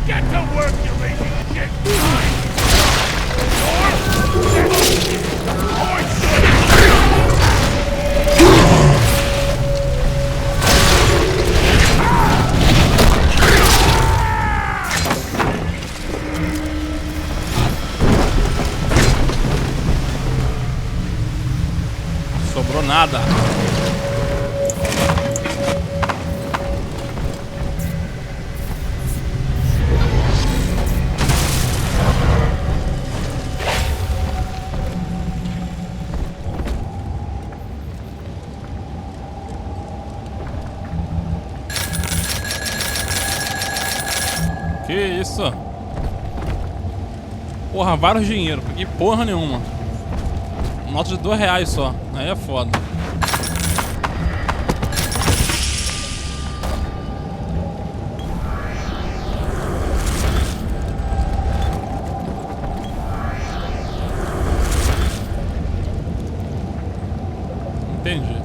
Get to work, you lazy shit! Que isso? Porra, vários dinheiro. Peguei porra nenhuma. Nota de R$2 só. Aí é foda. Entendi.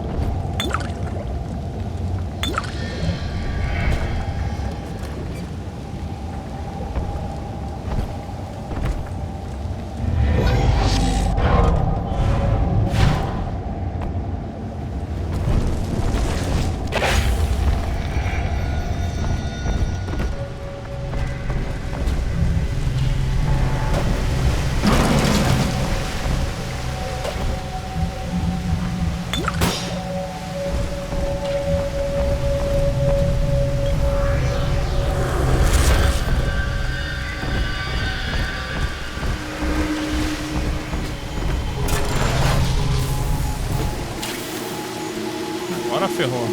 Agora ferrou.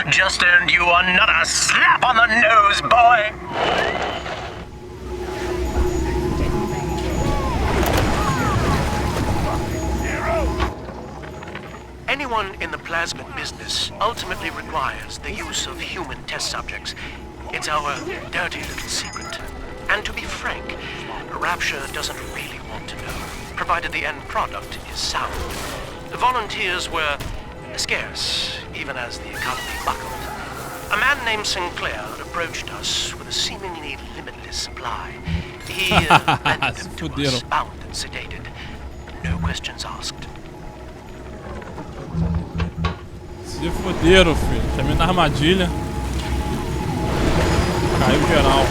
Just earned you another slap on the nose, boy! Anyone in the plasmid business ultimately requires the use of human test subjects. It's our dirty little secret. And to be frank, Rapture doesn't really want to know, provided the end product is sound. The volunteers were scarce, even as the economy buckled. A man named Sinclair approached us with a seemingly limitless supply. He lent them to us, bound and sedated. No questions asked. Se fuderam, filho. Chamei na armadilha. Caiu geral.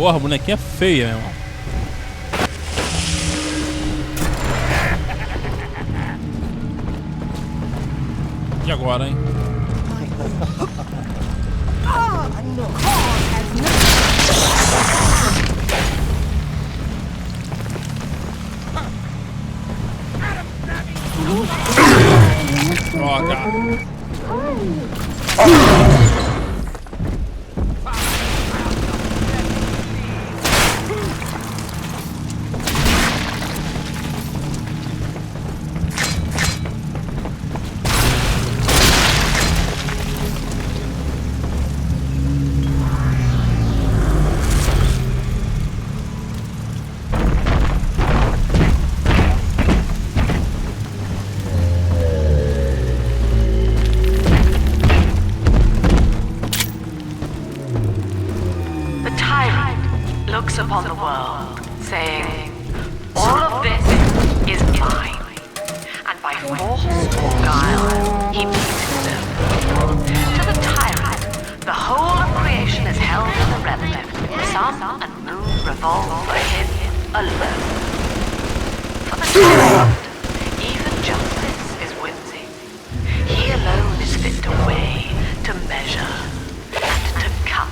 Porra, a bonequinha é feia, meu irmão. E agora, hein? Droga. upon the world, saying, all of this is mine. And by force or guile, he makes them. To the tyrant, the whole of creation is held in the relative. Sun and moon revolve for him alone. For the tyrant, even justice is whimsy. He alone is fit to weigh, to measure, and to cut.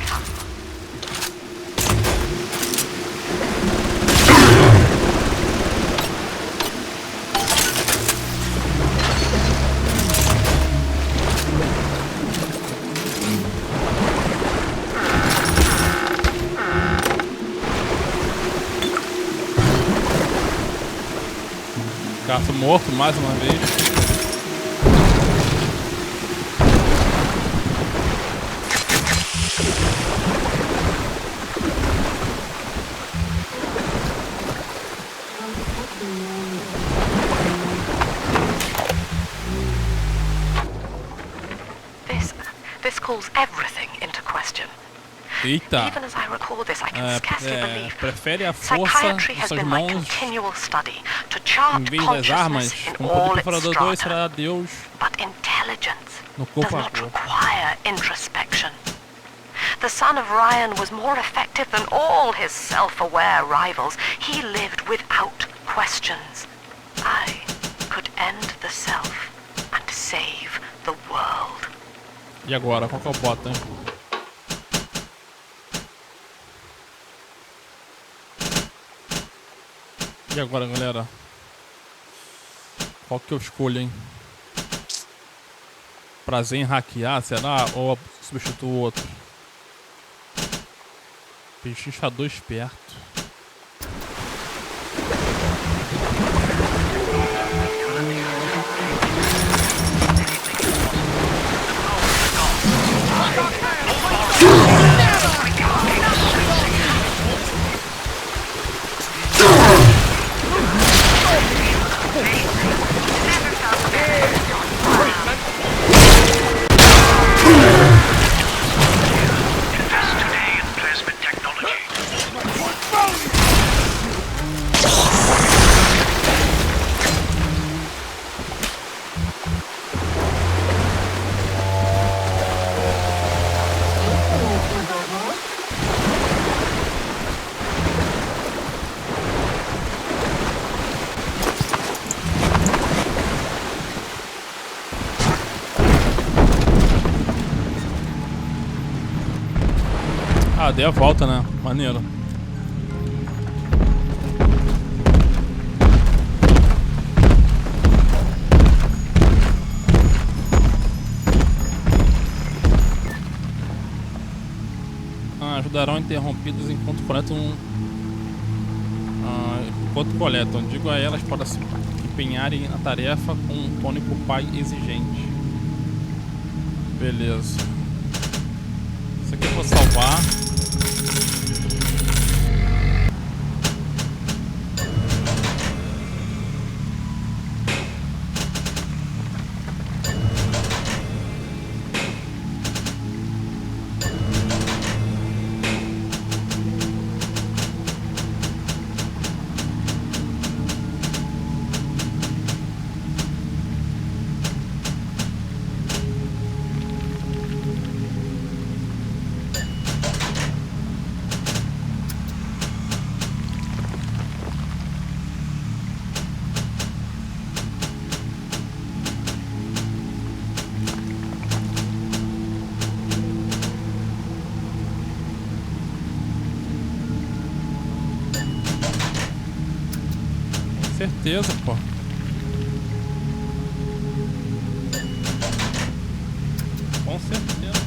Gato morto mais uma vez. This calls everything into question. Eita. Even as I record this, I can scarcely believe. Prefere a força Psychiatry em has suas been my mãos continual study to chart em vez das armas. consciousness in Como all o its Perfurador 2 strata. será Deus But intelligence no does corpo a not corpo. require introspection. The son of Ryan was more effective than all his self-aware rivals. He lived without questions. I could end the self and save the world. E agora, qual que é o bota, hein? E agora, galera? Qual que eu escolho, hein? Prazer em hackear, será? Ou substituo o outro? Pechinchador esperto. Ah, dei a volta, né? Maneiro. Ajudarão interrompidos enquanto coletam. Digo a elas para se empenharem na tarefa com um tônico pai exigente. Beleza. Isso aqui eu vou salvar. Certeza, pô. Com certeza.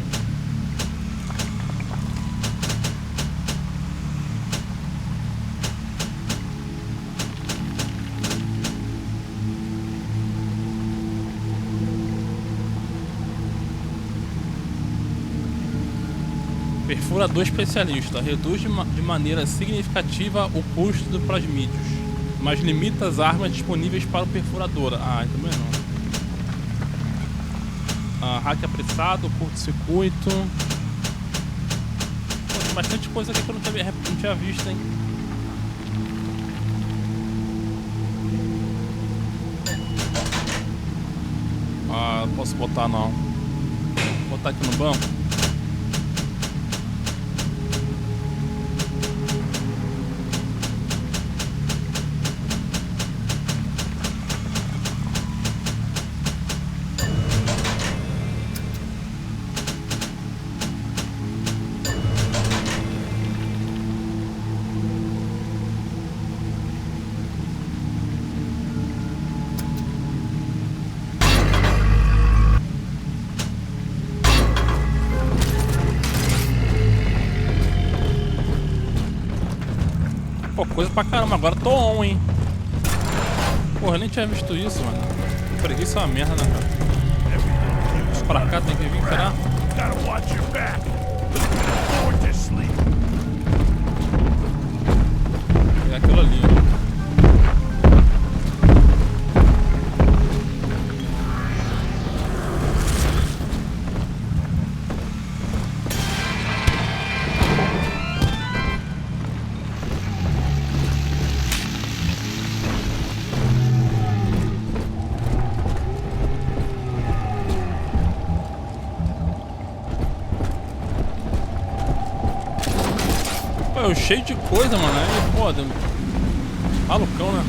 Perfurador especialista reduz de maneira significativa o custo do plasmídeos, mas limita as armas disponíveis para o perfurador. Ah, também não. Hack apressado, curto-circuito. Tem bastante coisa aqui que eu não tinha tinha visto, hein? Ah, não posso botar não. Vou botar aqui no banco. Pô, coisa pra caramba, agora tô on, hein? Porra, eu nem tinha visto isso, mano. Preguiça é uma merda, né, cara? Deixa pra cá, tem que vir, será? É aquilo ali, ó. Pô, cheio de coisa, mano. Aí, pô, malucão, né?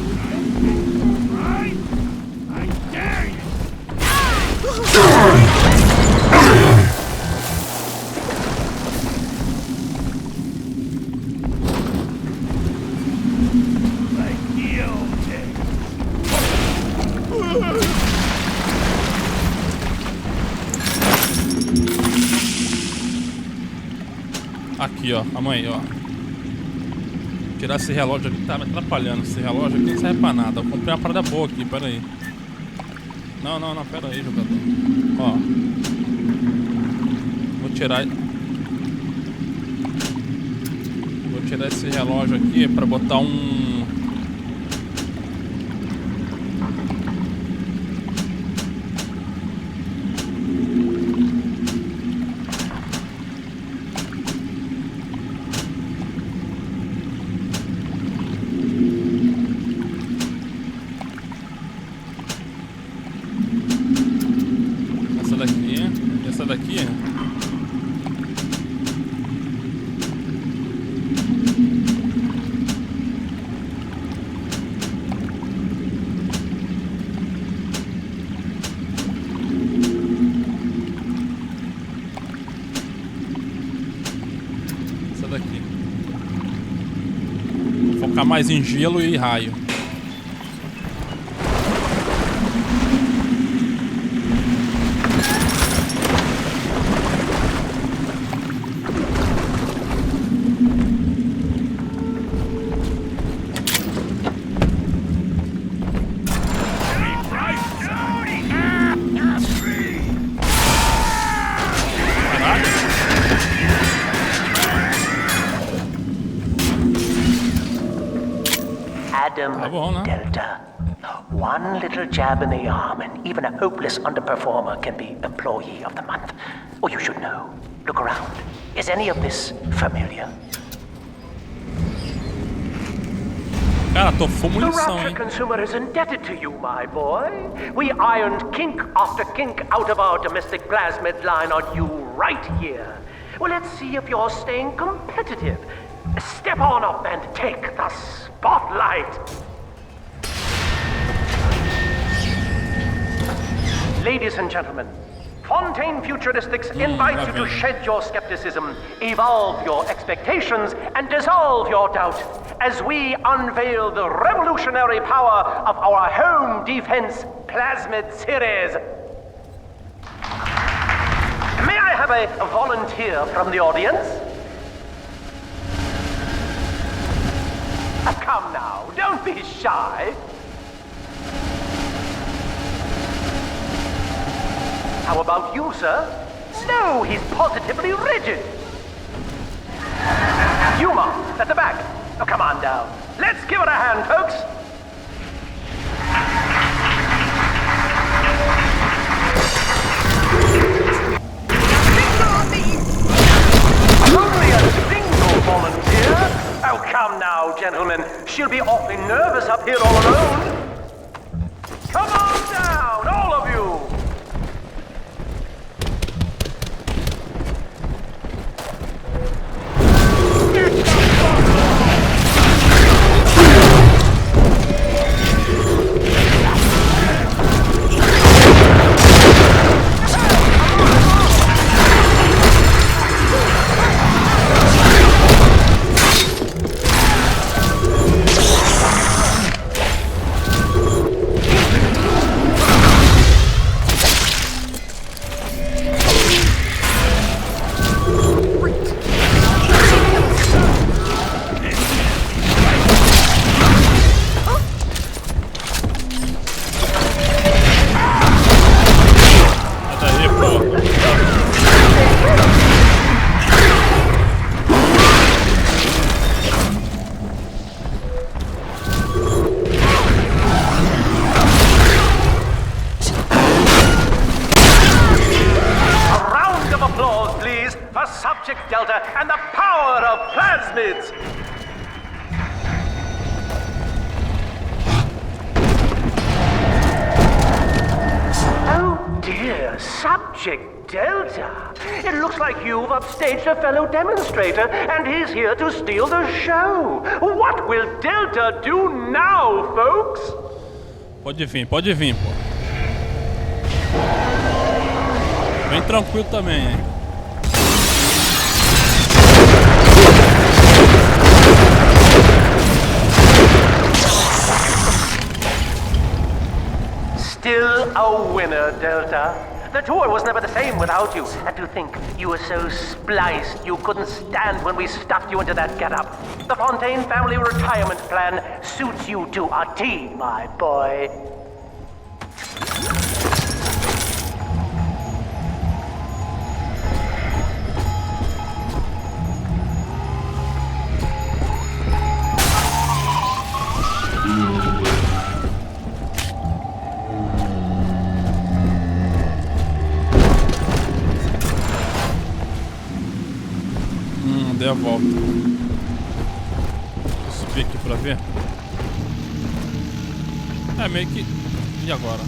Aqui, ó, calma aí, ó. Tirar esse relógio aqui, tá me atrapalhando. Esse relógio aqui não serve pra nada. Eu comprei uma parada boa aqui, pera aí. Não, pera aí, jogador. Ó. Vou tirar esse relógio aqui pra botar um... Essa daqui. Essa daqui. Vou focar mais em gelo e raio. Delta. One little jab in the arm, and even a hopeless underperformer can be Employee of the Month. Or you should know. Look around. Is any of this familiar? Cara, tô full The munição, Rapture hein? consumer is indebted to you, my boy. We ironed kink after kink out of our domestic plasmid line on you right here. Well, let's see if you're staying competitive. Step on up and take the spotlight. Ladies and gentlemen, Fontaine Futuristics invites you to shed your skepticism, evolve your expectations, and dissolve your doubt as we unveil the revolutionary power of our home defense plasmid series. May I have a volunteer from the audience? Come now, don't be shy. How about you, sir? No, he's positively rigid. You, Mom, at the back. Oh, come on down. Let's give it a hand, folks. Only a single volunteer? Calm now, gentlemen. She'll be awfully nervous up here all alone. Come on down, all of you! Subject Delta and the power of plasmids! Oh dear, Subject Delta. It looks like you've upstaged a fellow demonstrator and he's here to steal the show. What will Delta do now, folks? Pode vir, pô. Bem tranquilo também, hein? Still a winner, Delta. The tour was never the same without you. And to think you were so spliced you couldn't stand when we stuffed you into that getup. The Fontaine family retirement plan suits you to a T, my boy. Dei a volta. Vou subir aqui pra ver. É meio que... E agora?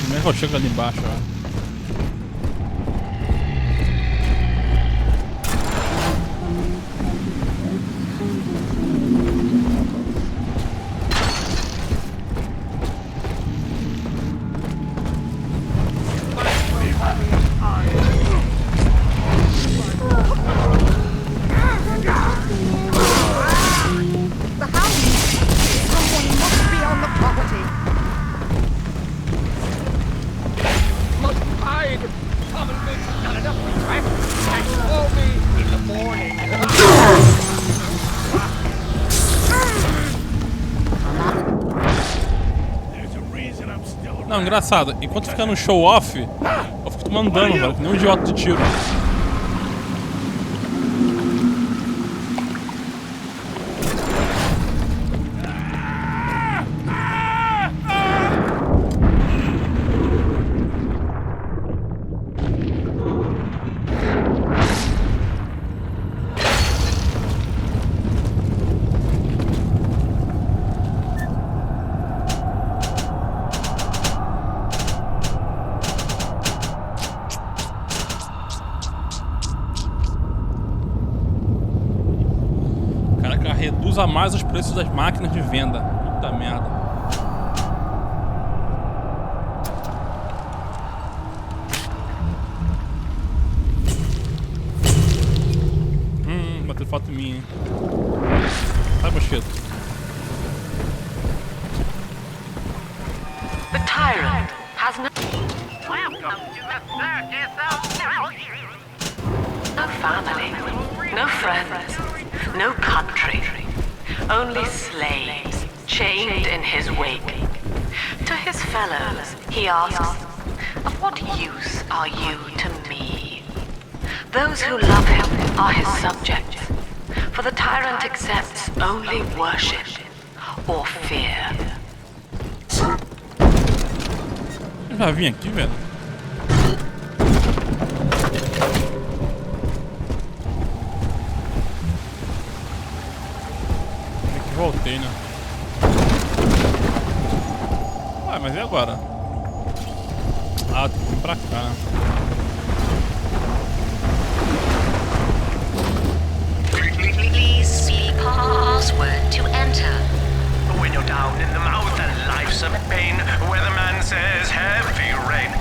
Como é que eu chego ali embaixo, ó? Não, engraçado, enquanto fica no show off, eu fico tomando dano, velho, que nem um idiota de tiro. Reduza mais os preços das máquinas de venda. Puta merda. Bateu foto minha, hein? Sai, mosquito. The tyrant has no family, no friends, no country, only slaves chained in his wake. To his fellows, he asks, "Of what use are you to me?" Those who love him are his subjects, for the tyrant accepts only worship or fear. Eu já vim aqui, velho. É que voltei, né? Ah, mas e agora? Ah, tem que vir pra cá, né? Please see password to enter. When you're down in the mouth and life's a pain, weatherman says heavy rain.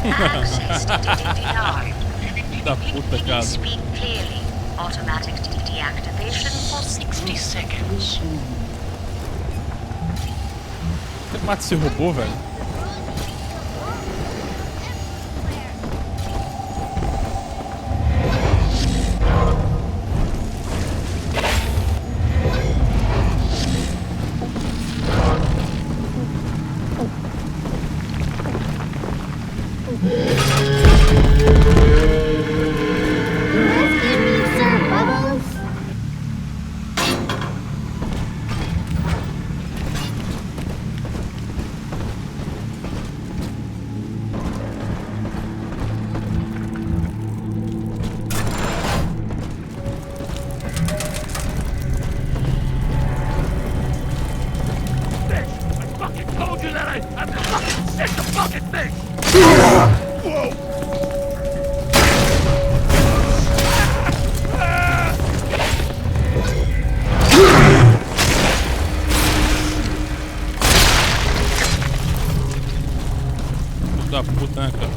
Access denied. Da puta, cara. Speak clearly. Automatic deactivation for 60 seconds. Você mata esse robô, velho? Da puta, né, cara?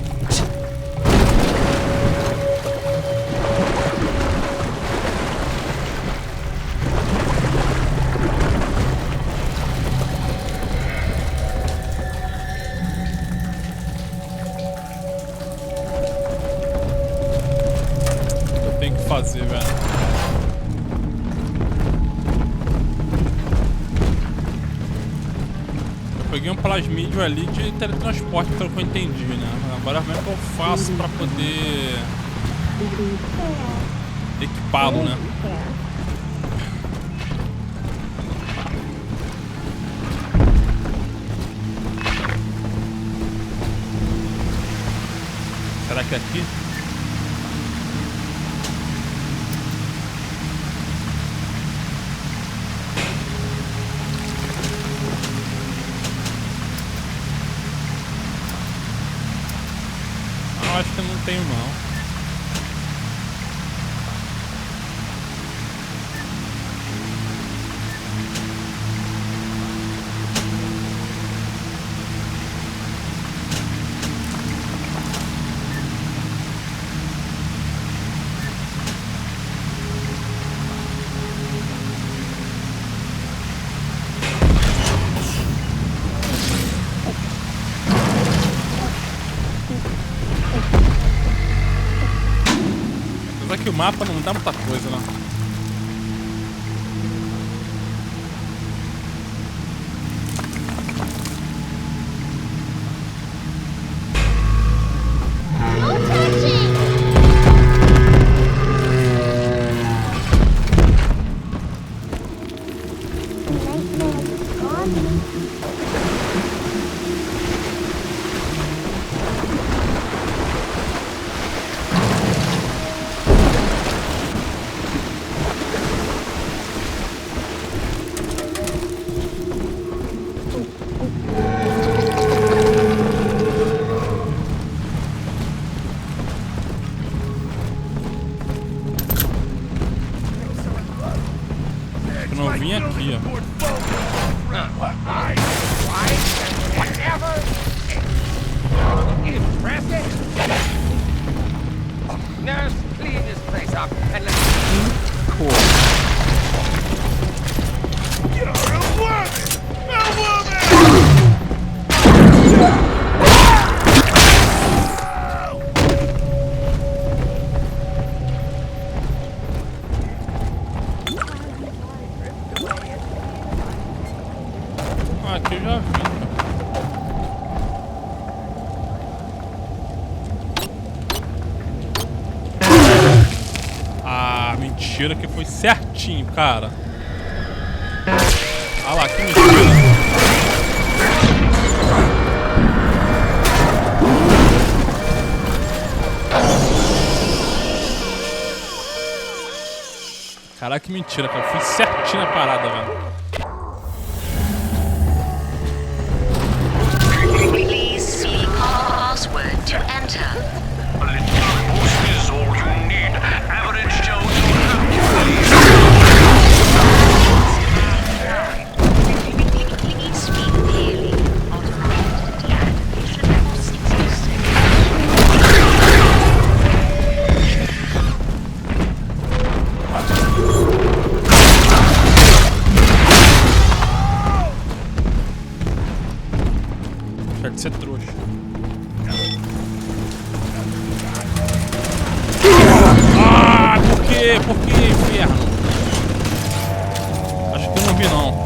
Eu tenho que fazer, velho. Peguei um plasmídio ali de teletransporte, pelo que eu entendi, né? Agora como é que eu faço pra poder equipá-lo, né? Será que é aqui? Acho que eu não tenho, não. Que o mapa não dá muita coisa, né? que não vim aqui, ó. Nurse, clean this place up and let's... Cool. You're a woman! A woman! Ah, aqui eu já vi. Ah, mentira que foi certinho, cara. Ah lá, que mentira. Caraca, que mentira, cara. Foi certinho a parada, velho. Please see password to enter. A little boost is all you need. Average Joe don't have Please speak clearly. Automatic deactivation for 60 seconds. Deixa de ser trouxa. Ah, por quê? Por que, inferno? Acho que eu não vi, não.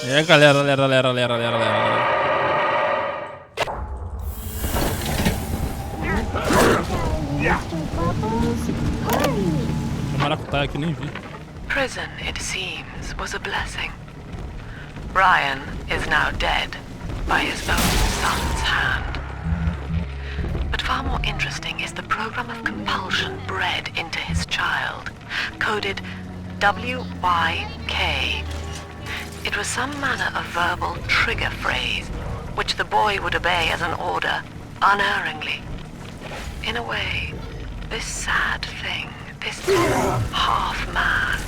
É, galera. O maracutaia aqui, nem vi. Prison, it seems, was a blessing. Ryan is now dead by his own son's hand. But far more interesting is the program of compulsion bred into his child, coded WYK. It was some manner of verbal trigger phrase, which the boy would obey as an order, unerringly. In a way, this sad thing, this half-man,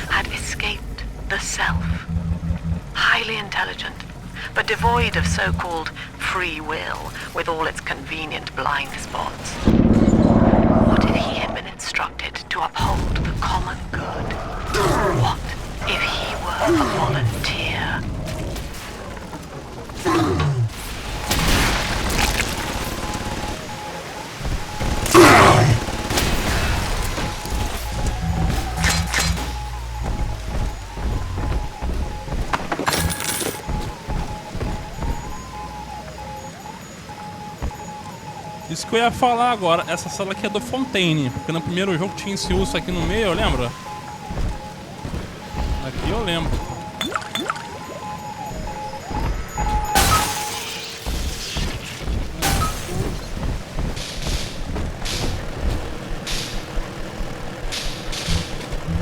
had escaped the self. Highly intelligent, but devoid of so-called free will, with all its convenient blind spots. What if he had been instructed to uphold the common good? What if he were a volunteer? Isso que eu ia falar agora, essa sala aqui é do Fontaine, porque no primeiro jogo tinha esse urso aqui no meio, lembra? Aqui eu lembro.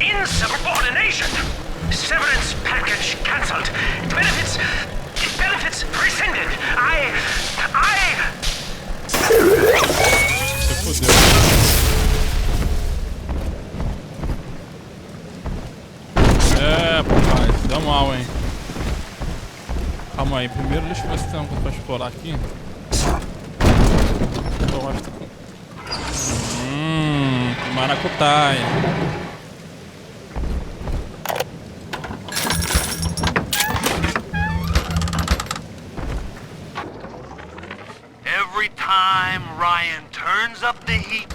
Insubordination! Severance package cancelled. Benefits rescinded. Você fodeu. É, rapaz, dá mal, hein? Calma aí, primeiro deixa eu ver se tem uma coisa pra explorar aqui. Eu acho que... maracutaia. Every time Ryan turns up the heat,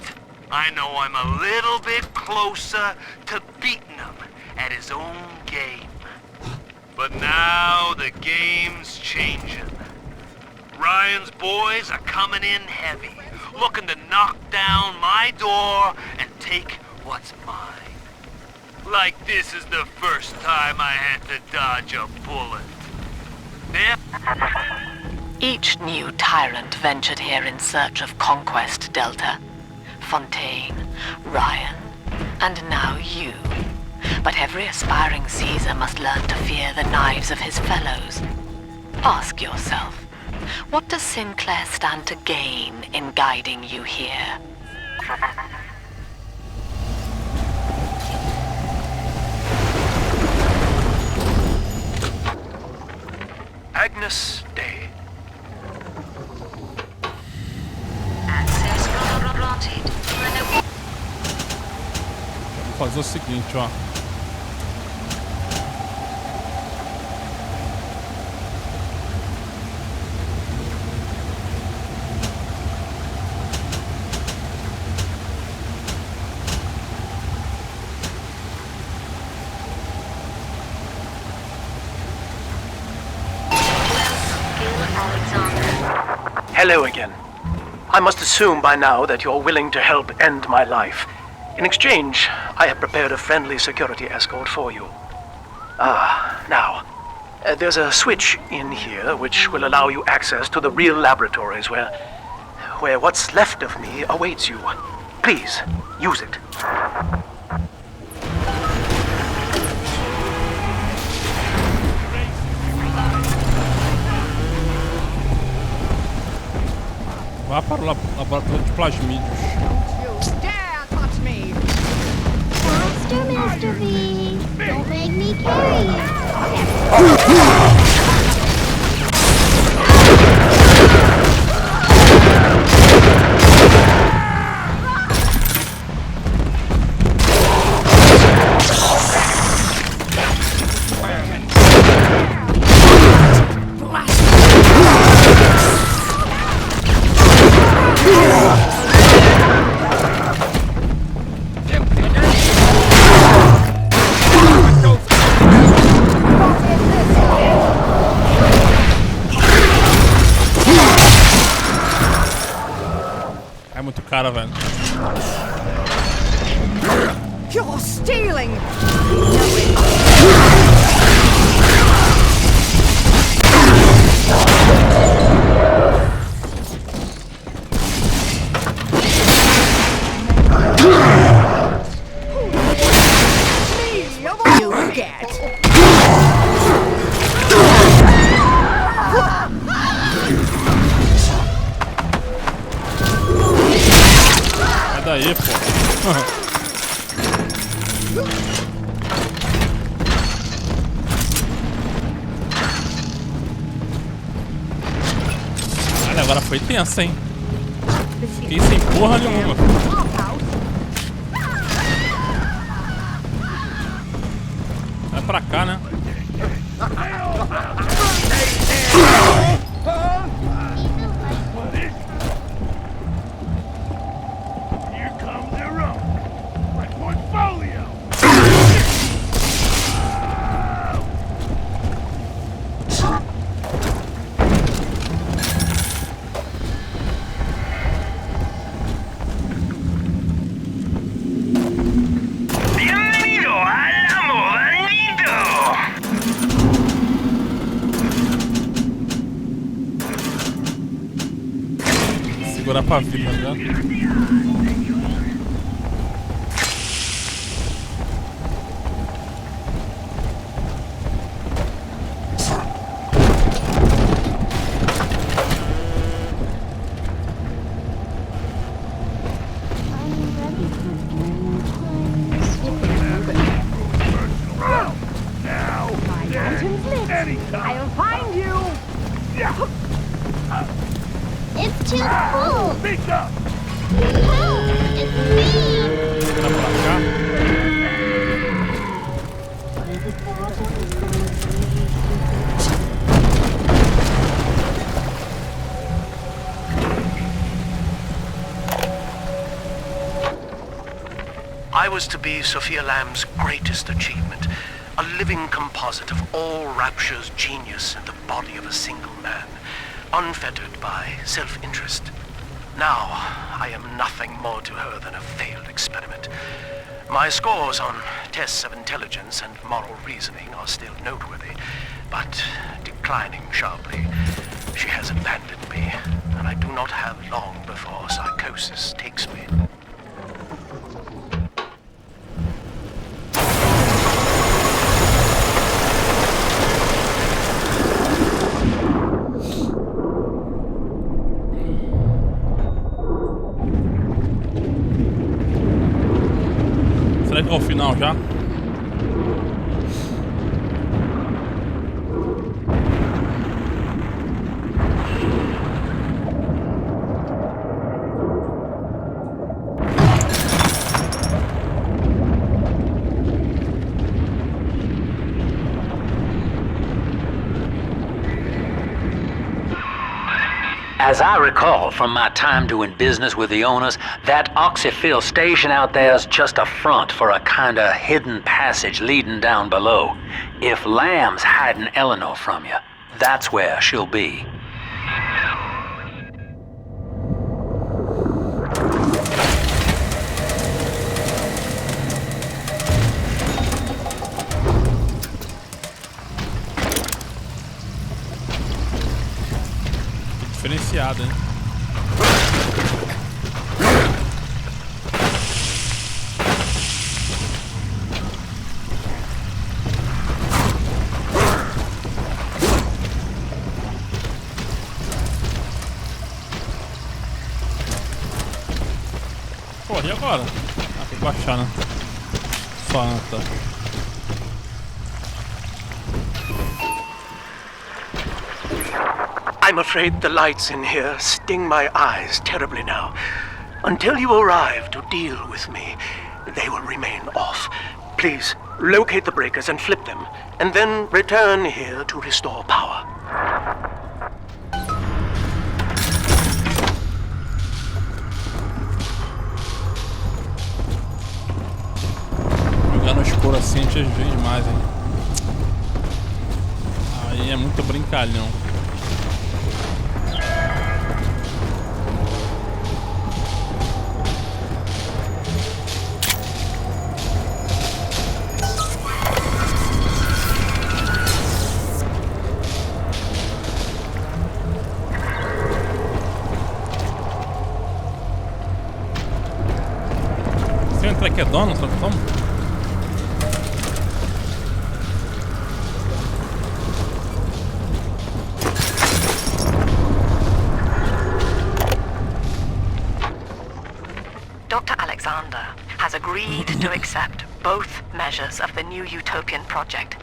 I know I'm a little bit closer to beating him at his own game. But now the game's changing. Ryan's boys are coming in heavy, looking to knock down my door and take what's mine. Like this is the first time I had to dodge a bullet. Each new tyrant ventured here in search of conquest, Delta. Fontaine, Ryan, and now you. But every aspiring Caesar must learn to fear the knives of his fellows. Ask yourself, what does Sinclair stand to gain in guiding you here? Agnes Day. Access granted. Vou fazer o seguinte, ó. Hello again. I must assume by now that you're willing to help end my life. In exchange, I have prepared a friendly security escort for you. Now, there's a switch in here which will allow you access to the real laboratories where what's left of me awaits you. Please, use it. Vá para o laboratório de plasmídios. You dare touch me! Faster, Master V. Don't make me carry É muito cara, velho. You're stealing! You get! Sai daí, pô. Olha, agora foi tenso, hein? Fiquei sem porra nenhuma. Vai pra cá, né? Here comes the rope. My portfolio. Bienvenido al amoranido. Segurar pra vida, tá ligado? I'll find you! It's too cold. Speak up. Help! It's me. Vai pra cá. I was to be Sophia Lamb's greatest achievement, a living composite of all Rapture's genius in the body of a single man, unfettered by self-interest. Now, I am nothing more to her than a failed experiment. My scores on tests of intelligence and moral reasoning are still noteworthy, but declining sharply. She has abandoned me, and I do not have long before psychosis takes me. Será que é o final já? As I recall from my time doing business with the owners, that oxyfill station out there's just a front for a kinda hidden passage leading down below. If Lamb's hiding Elenor from you, that's where she'll be. Diferenciada, hein? Pô, e agora? Ah, tem que baixar, né? Só anta. I'm afraid the lights in here sting my eyes terribly now. Until you arrive to deal with me, they will remain off. Please, locate the breakers and flip them, and then return here to restore power. Jogar no escuro assim a gente vê demais, hein? Aí é muito brincalhão. Será que é dono? Será que toma? Dr. Alexander has agreed to accept both measures of the new utopian project.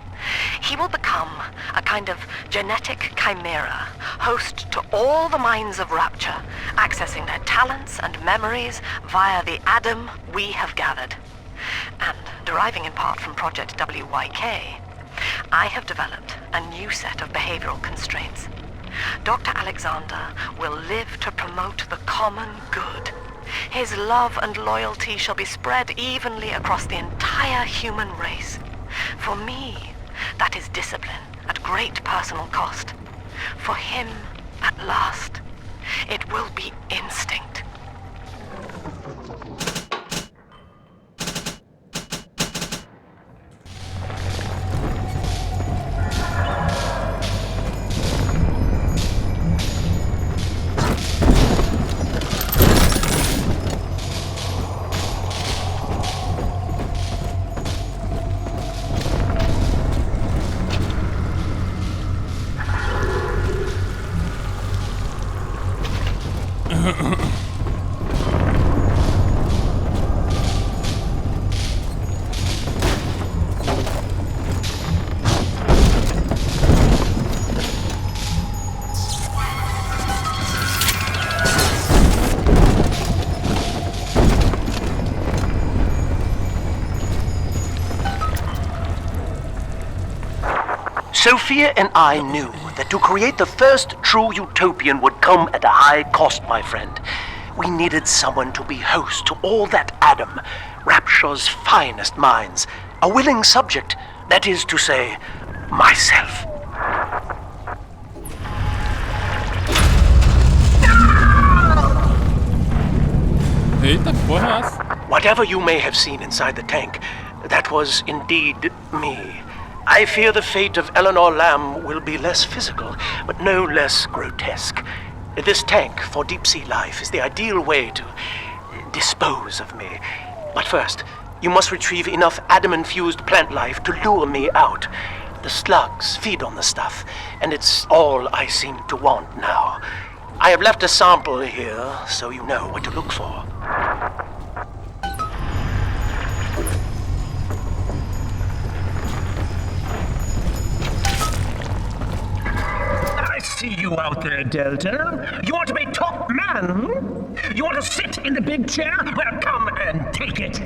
He will become a kind of genetic chimera, host to all the minds of Rapture, accessing their talents and memories via the Adam we have gathered. And deriving in part from Project WYK, I have developed a new set of behavioral constraints. Dr. Alexander will live to promote the common good. His love and loyalty shall be spread evenly across the entire human race. For me, that is discipline at great personal cost. For him, at last, it will be instinct. Sophia and I knew that to create the first true utopian would come at a high cost, my friend. We needed someone to be host to all that Adam, Rapture's finest minds. A willing subject, that is to say, myself. Eita, porra é essa? Whatever you may have seen inside the tank, that was indeed me. I fear the fate of Elenor Lamb will be less physical, but no less grotesque. This tank for deep-sea life is the ideal way to dispose of me. But first, you must retrieve enough Adam-infused plant life to lure me out. The slugs feed on the stuff, and it's all I seem to want now. I have left a sample here, so you know what to look for. see you out there, Delta. You want to be top man? You want to sit in the big chair? Well, come and take it.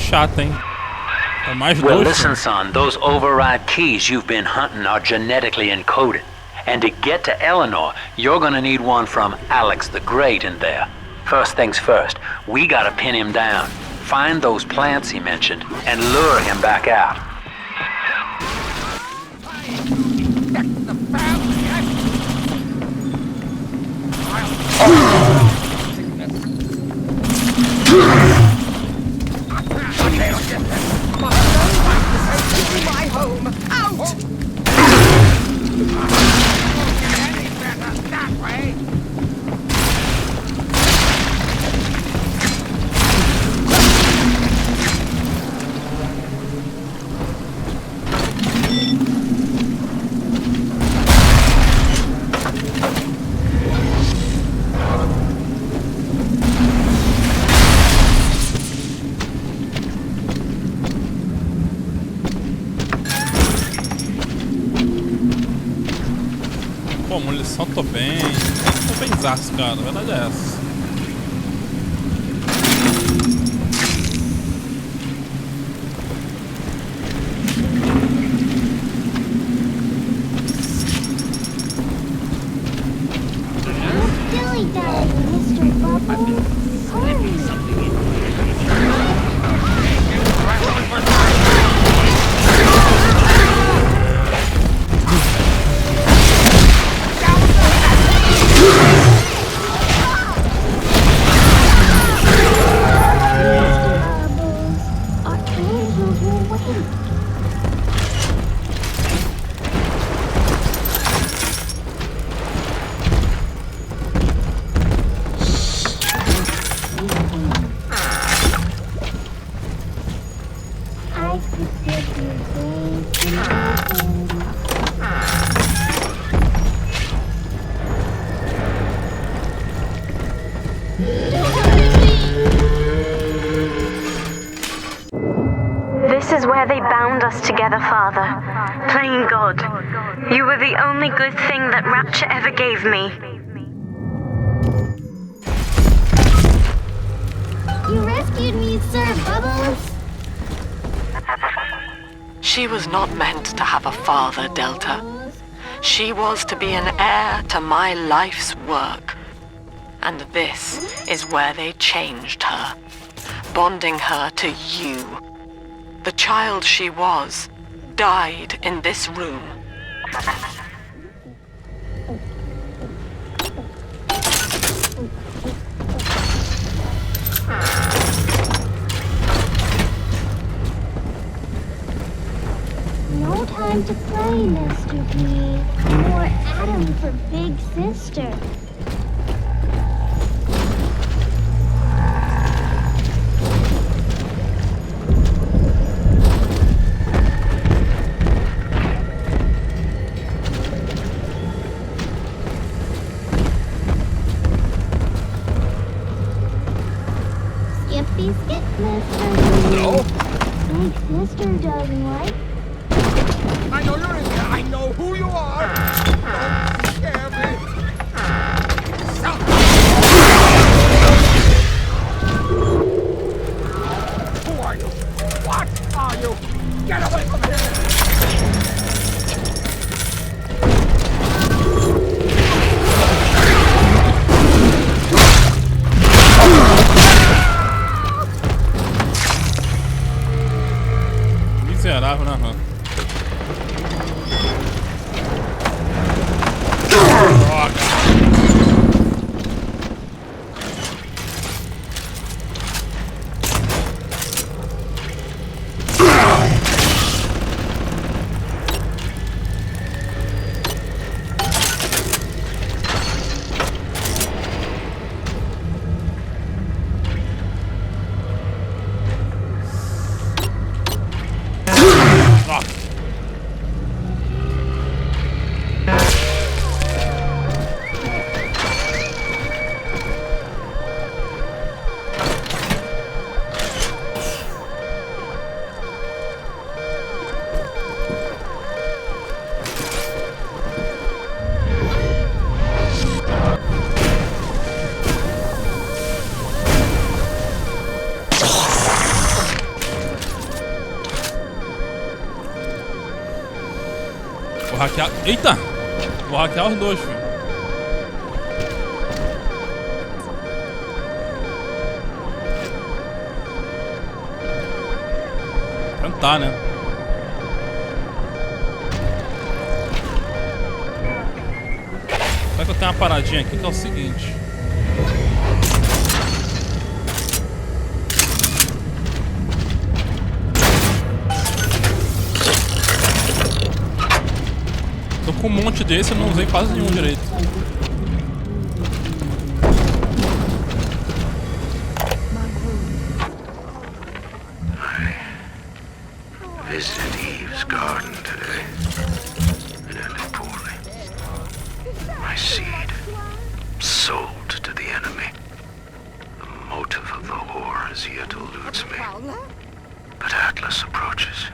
Chata, hein? É mais Well, dois. listen, son, those override keys you've been hunting are genetically encoded. And to get to Elenor, you're gonna need one from Alex the Great in there. First things first, we gotta pin him down. Find those plants he mentioned and lure him back out. My home! Out! Any better that way? Pô, munição tô bem. Tô benzaço, cara. A verdade é essa. This is where they bound us together, Father. Playing God. You were the only good thing that Rapture ever gave me. You rescued me, Sir Bubbles. She was not meant to have a father, Delta. She was to be an heir to my life's work. And this is where they changed her, bonding her to you. The child she was died in this room. No time to play, Mr. B. More Adam for Big Sister. Skippy skip, Mr. Hello? Big Sister doesn't like. I know you're in there. I know who you are. Don't scare me. Who are you? What are you? Get away from here! Miserável, Vou hackear... Eita! Vou hackear os dois, filho. Tentar, né? Só que eu tenho uma paradinha aqui que é o seguinte. Tô com um monte desse, eu não usei quase nenhum direito. I visited Eve's garden today. It ended poorly. My seed, sold to the enemy. The motive of the whore as yet eludes me. But Atlas approaches.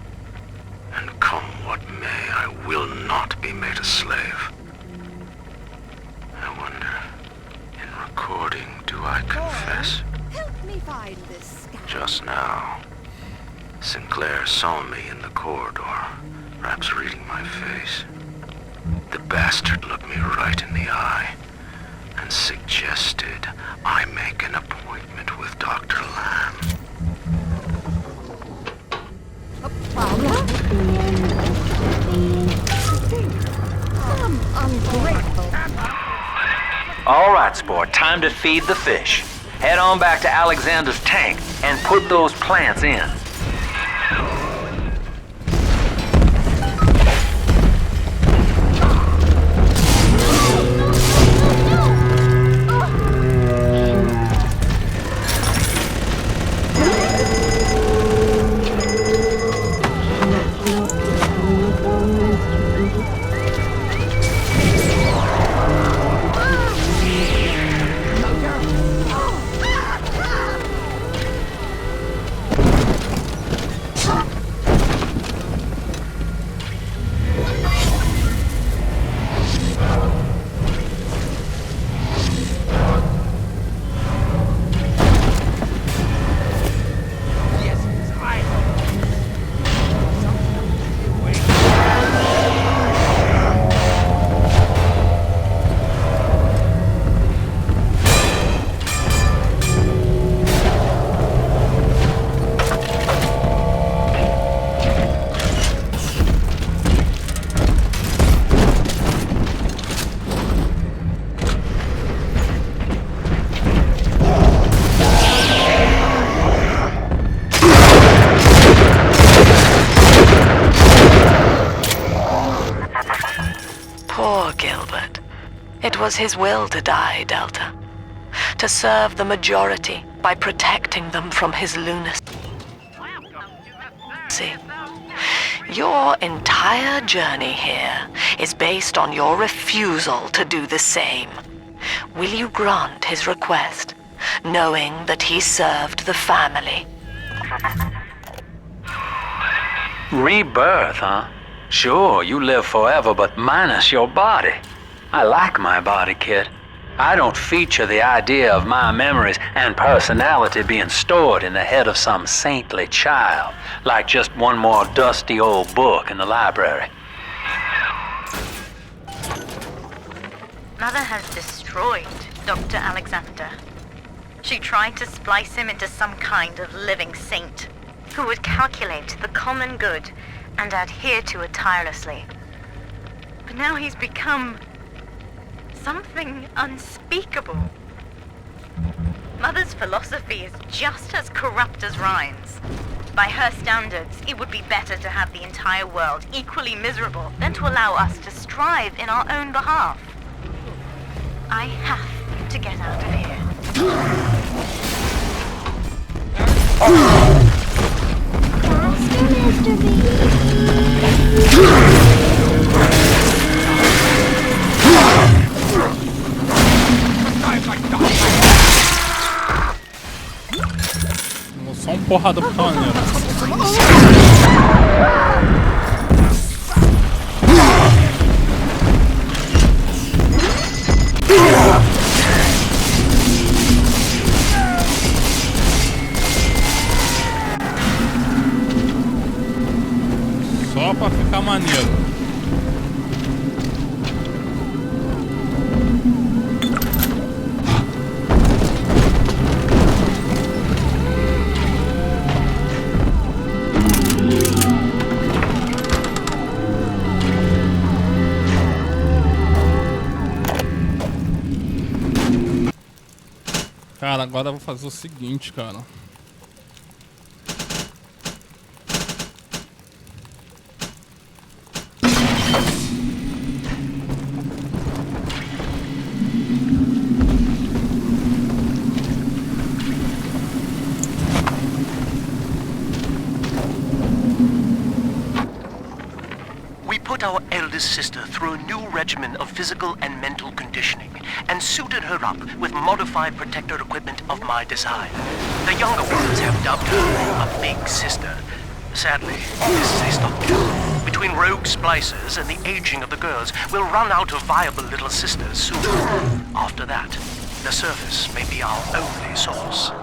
And come what may, I will not be made a slave. I wonder, in recording, do I confess? Help me find this scoundrel. Just now, Sinclair saw me in the corridor, perhaps reading my face. The bastard looked me right in the eye and suggested I make an appointment with Dr. Lamb. All right, sport. Time to feed the fish. Head on back to Alexander's tank and put those plants in. It was his will to die, Delta. To serve the majority by protecting them from his lunacy. Your entire journey here is based on your refusal to do the same. Will you grant his request, knowing that he served the family? Rebirth, huh? Sure, you live forever, but minus your body. I like my body, kid. I don't feature the idea of my memories and personality being stored in the head of some saintly child, like just one more dusty old book in the library. Mother has destroyed Dr. Alexander. She tried to splice him into some kind of living saint who would calculate the common good and adhere to it tirelessly. But now he's become something unspeakable. Mother's philosophy is just as corrupt as Ryan's. By her standards, it would be better to have the entire world equally miserable than to allow us to strive in our own behalf. I have to get out of here. Faster, Mr. B. Só um porrada pro maneiro. Só pra ficar maneiro. Cara, agora eu vou fazer o seguinte, cara. Our eldest sister through a new regimen of physical and mental conditioning and suited her up with modified protector equipment of my design. The younger ones have dubbed her a big sister. Sadly, this is not good. Between rogue splicers and the aging of the girls, we'll run out of viable little sisters soon. After that, the surface may be our only source.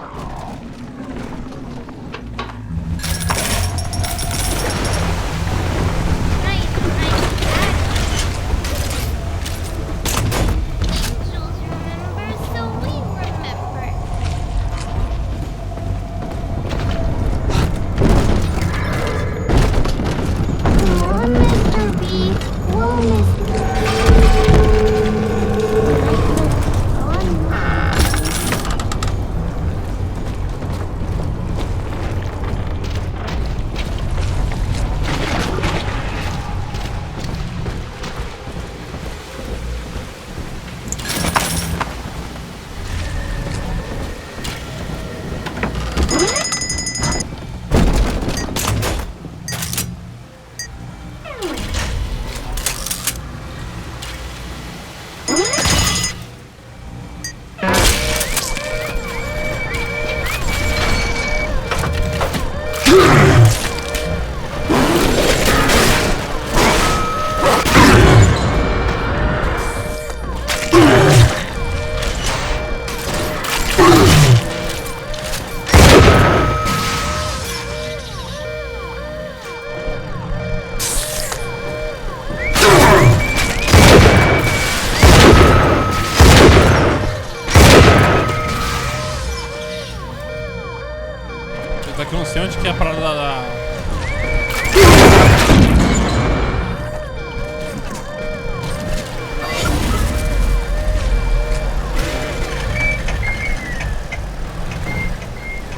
Aqui eu não sei onde que é a parada da...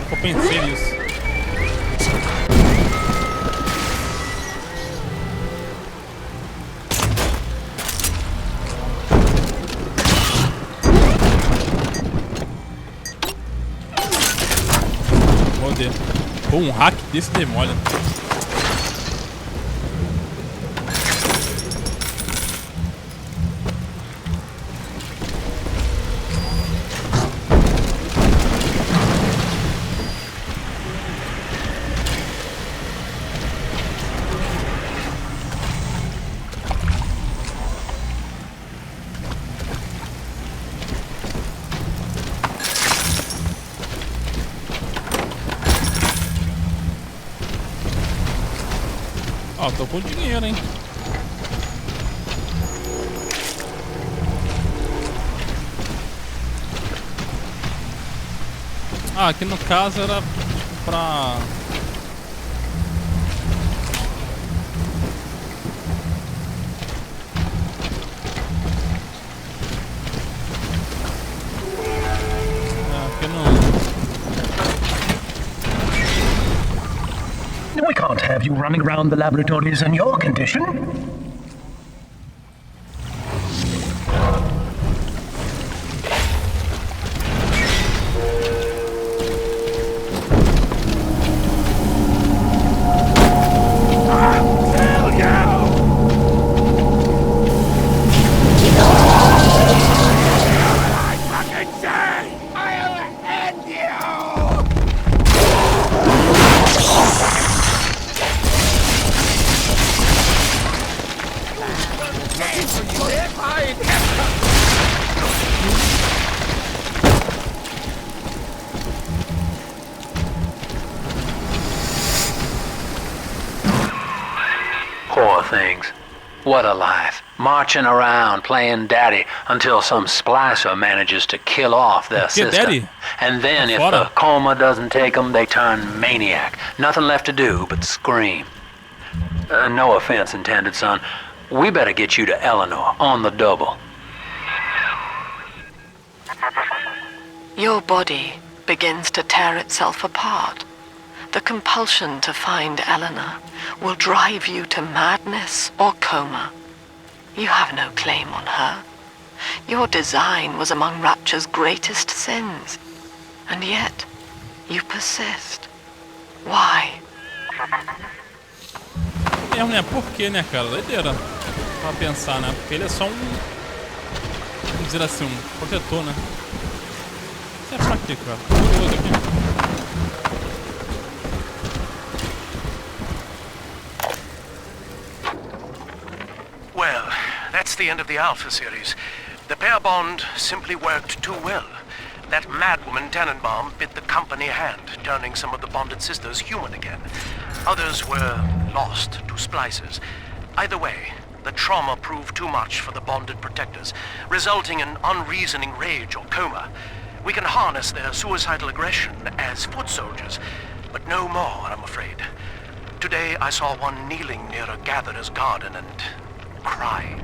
Eu pensei nisso. Joder. Pô, um hack desse demolha. Ó, tô com dinheiro, hein? Ah, aqui no caso era pra... Aqui não... We can't have you running around the laboratories in your condition. Poor things. What a life. Marching around playing daddy until some splicer manages to kill off their sister. Daddy? And then if the coma doesn't take them, they turn maniac. Nothing left to do but scream. No offense intended, son. We better get you to Elenor on the double. Your body begins to tear itself apart. The compulsion to find Elenor will drive you to madness or coma. You have no claim on her. Your design was among Rapture's greatest sins. And yet, you persist. Why? Mesmo, né? Por quê, né, cara? Doideira. Pra pensar, né? Porque ele é só vamos dizer assim, um protetor, né? Isso é pra quê, cara? Curioso aqui. Well, that's the end of the Alpha series. The pair bond simply worked too well. That madwoman Tannenbaum bit the company hand, turning some of the bonded sisters human again. Others were lost to splicers. Either way, the trauma proved too much for the bonded protectors, resulting in unreasoning rage or coma. We can harness their suicidal aggression as foot soldiers, but no more, I'm afraid. Today I saw one kneeling near a gatherer's garden and crying.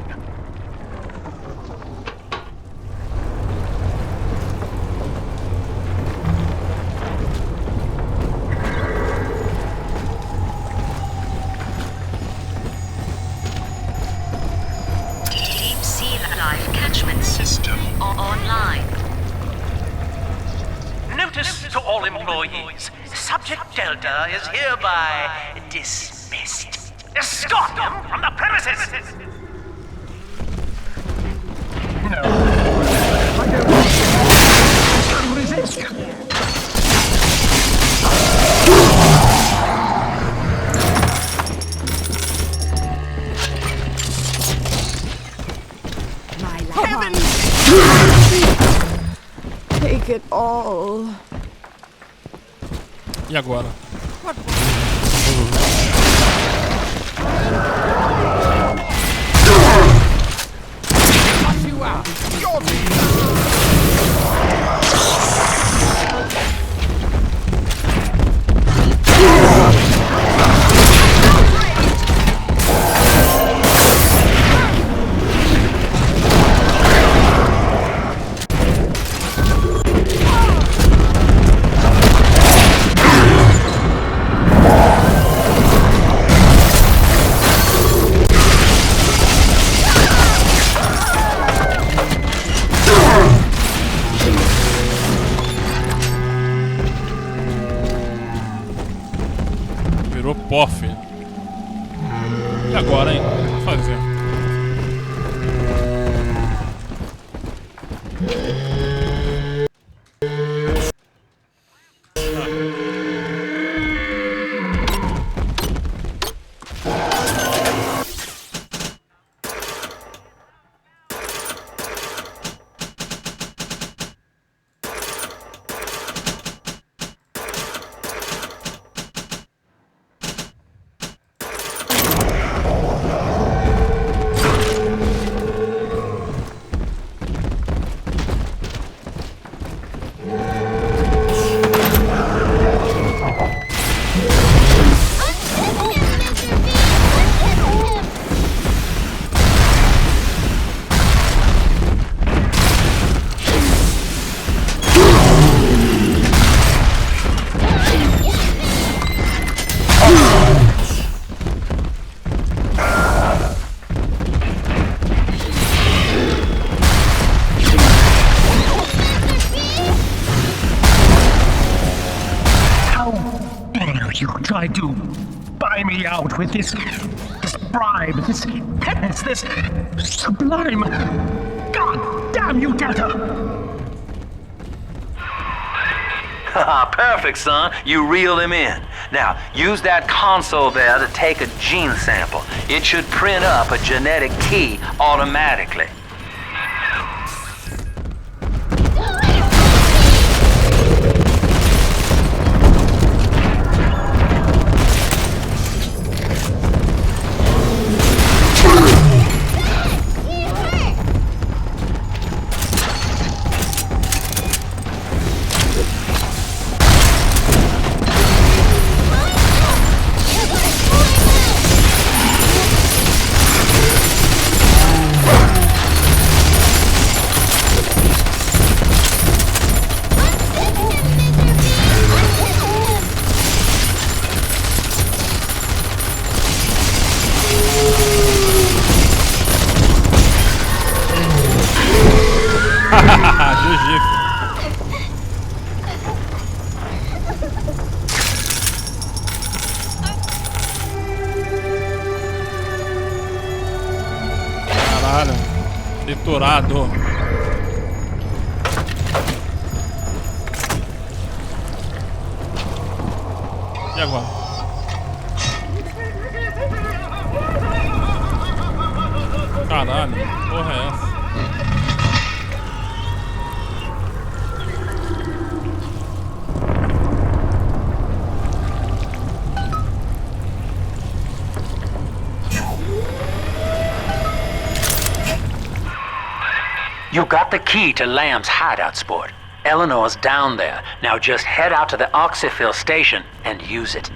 Deep sea life catchment system online. Notice to all employees. Subject Delta is hereby dismissed. Escort them from the premises! No. I don't resist. Take it all. E agora? Virou pof. E agora, hein? O que fazer? You tried to buy me out with this bribe, this penance, this sublime. God damn you, Delta! Perfect, son. You reeled him in. Now, use that console there to take a gene sample. It should print up a genetic key automatically. GG. Caralho. Triturado. E agora? Caralho, porra é essa? You got the key to Lamb's hideout, sport. Eleanor's down there. Now just head out to the Oxyphil station and use it.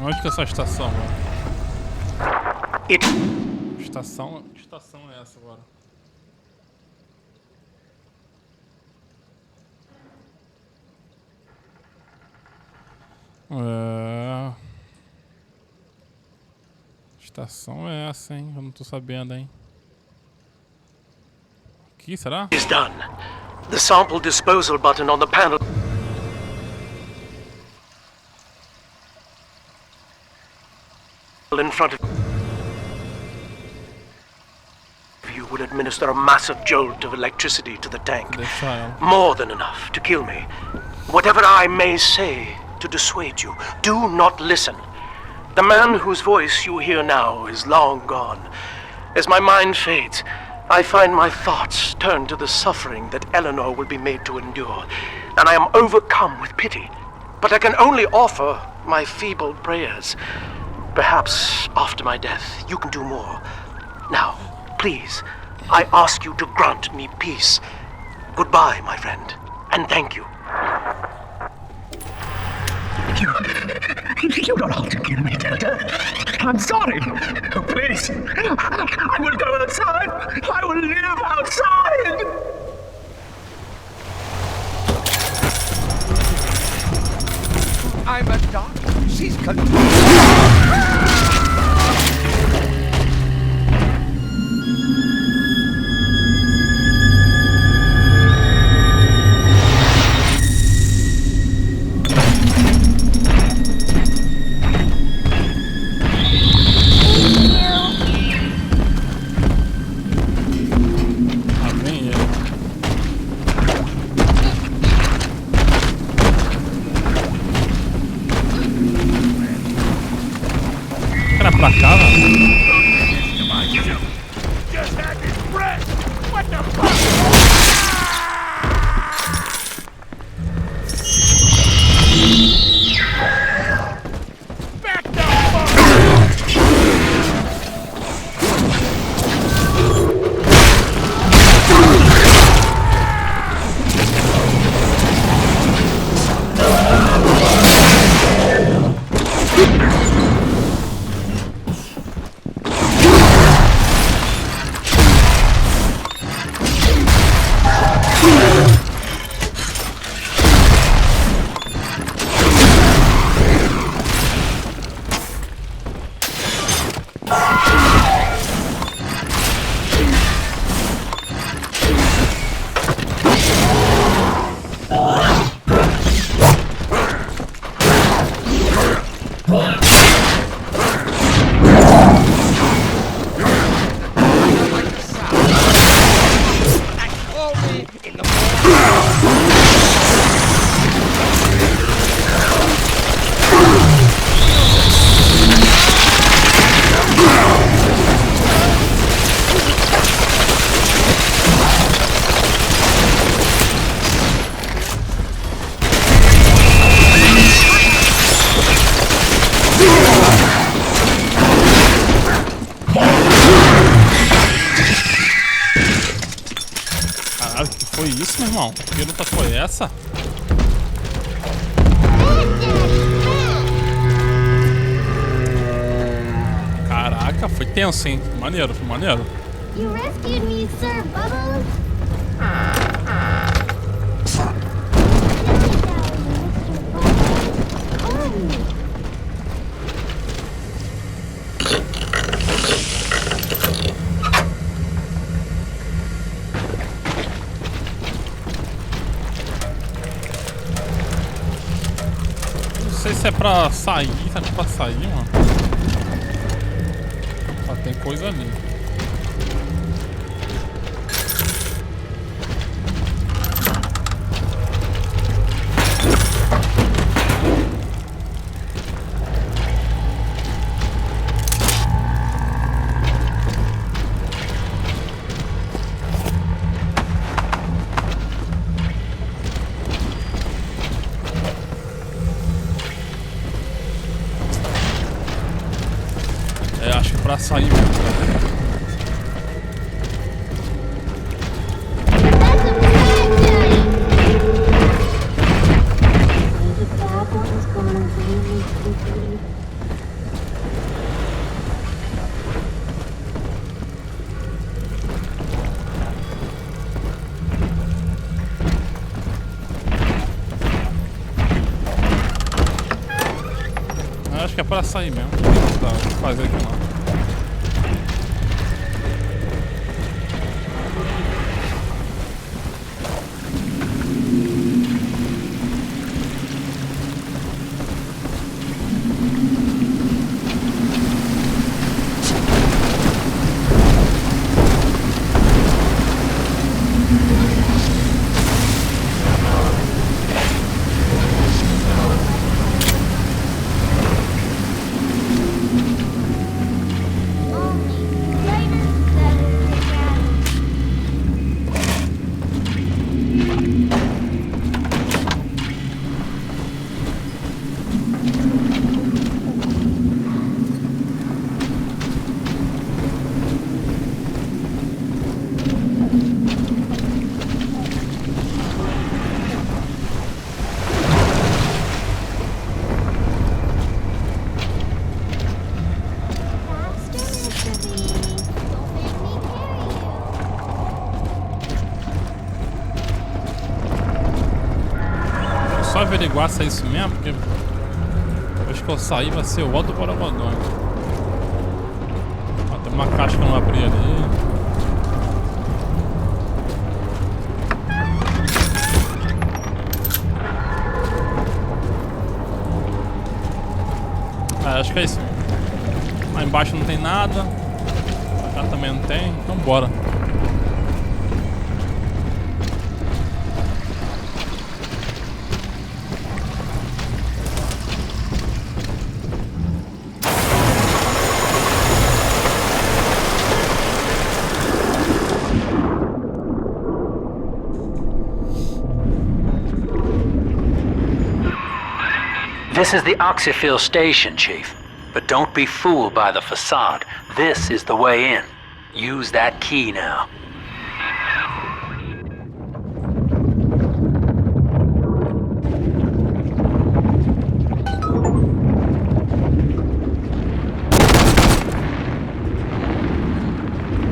Onde que é essa estação, mano? Estação? Que estação é essa agora? Estação é essa, hein? Eu não tô sabendo, hein? Aqui, será? Is done. The sample disposal button on the panel in front of you would administer a massive jolt of electricity to the tank. More than enough to kill me. Whatever I may say to dissuade you, do not listen. The man whose voice you hear now is long gone. As my mind fades, I find my thoughts turn to the suffering that Elenor will be made to endure, and I am overcome with pity. But I can only offer my feeble prayers. Perhaps after my death, you can do more. Now, please, I ask you to grant me peace. Goodbye, my friend, and thank you. You don't have to kill me, Delta. I'm sorry. Please. I will go outside. I will live outside. I'm a doctor. She's pra cá, mano. Foi isso, meu irmão? Que luta foi essa? Caraca, foi tenso, hein? Maneiro, foi maneiro. You rescued me, Sir Bubbles. se é pra sair. Será que é pra sair, mano? Ah, tem coisa ali. Acho que é pra sair mesmo. Acho que é pra sair mesmo. Tá, vou fazer aqui não. Só averiguar se é isso mesmo, porque depois que eu sair vai ser o outro borogodão. Tem uma caixa que eu não abri ali. Acho que é isso. Lá embaixo não tem nada. Cá também não tem, então bora. This is the Oxyphil station, Chief. But don't be fooled by the facade. This is the way in. Use that key now.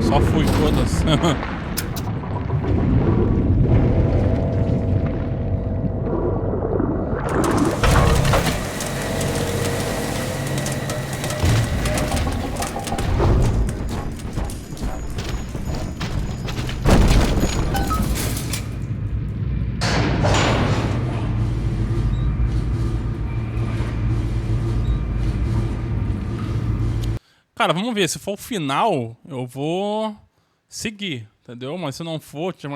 Só fui todas. Cara, vamos ver. Se for o final, eu vou seguir, entendeu? Mas se não for, tiver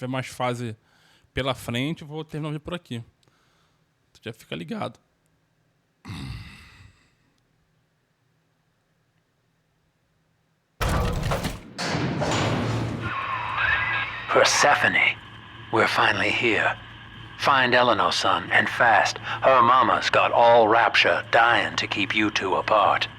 mais fase pela frente, eu vou terminar o vídeo por aqui. Tu já fica ligado. Persephone, we're finally here. Find Elenor, son, and fast. Her mama's got all rapture dying to keep you two apart.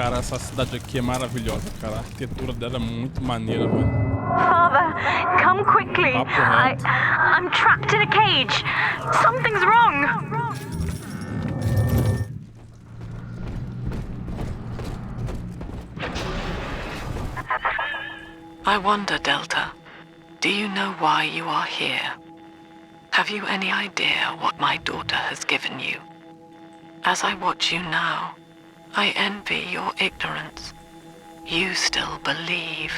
Cara, essa cidade aqui é maravilhosa, cara. A arquitetura dela é muito maneira, velho. Father, come quickly. I'm trapped in a cage. Something's wrong. I wonder, Delta, do you know why you are here? Have you any idea what my daughter has given you? As I watch you now, I envy your ignorance. You still believe.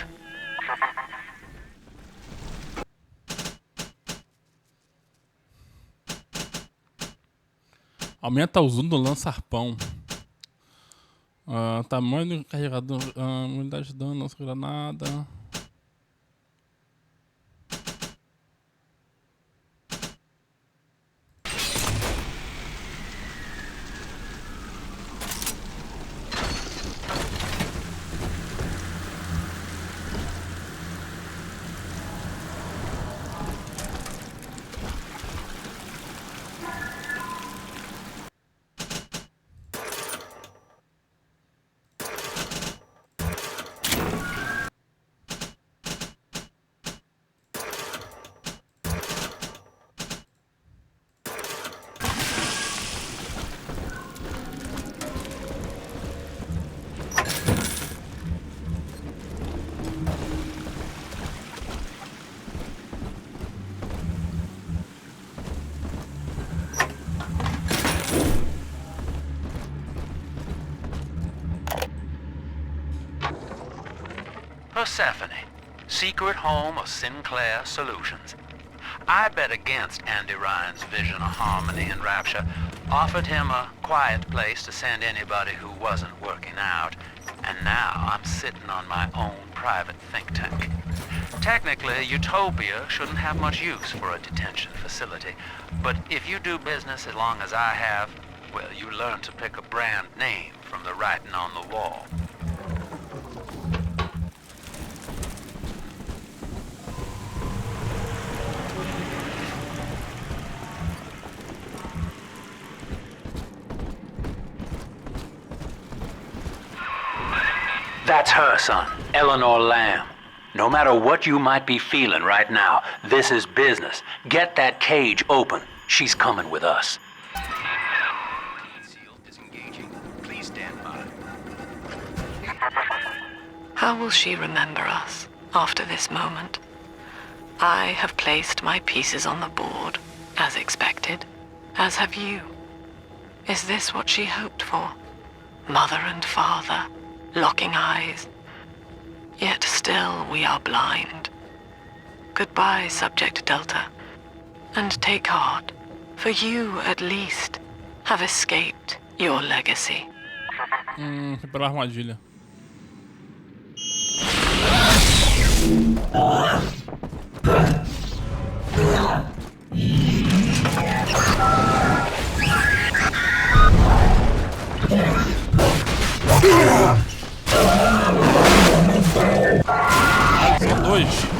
Aumenta o zoom do lança-arpão. Tamanho do carregador. Unidade de dano, nossa granada. Persephone, secret home of Sinclair Solutions. I bet against Andy Ryan's vision of harmony and rapture, offered him a quiet place to send anybody who wasn't working out, and now I'm sitting on my own private think tank. Technically, Utopia shouldn't have much use for a detention facility, but if you do business as long as I have, well, you learn to pick a brand name from the writing on the wall. That's her, son, Elenor Lamb. No matter what you might be feeling right now, this is business. Get that cage open. She's coming with us. Please stand by. How will she remember us after this moment? I have placed my pieces on the board, as expected, as have you. Is this what she hoped for? Mother and father, locking eyes. Yet still we are blind. Goodbye, Subject Delta. And take heart, for you at least have escaped your legacy. Pela armadilha. São dois.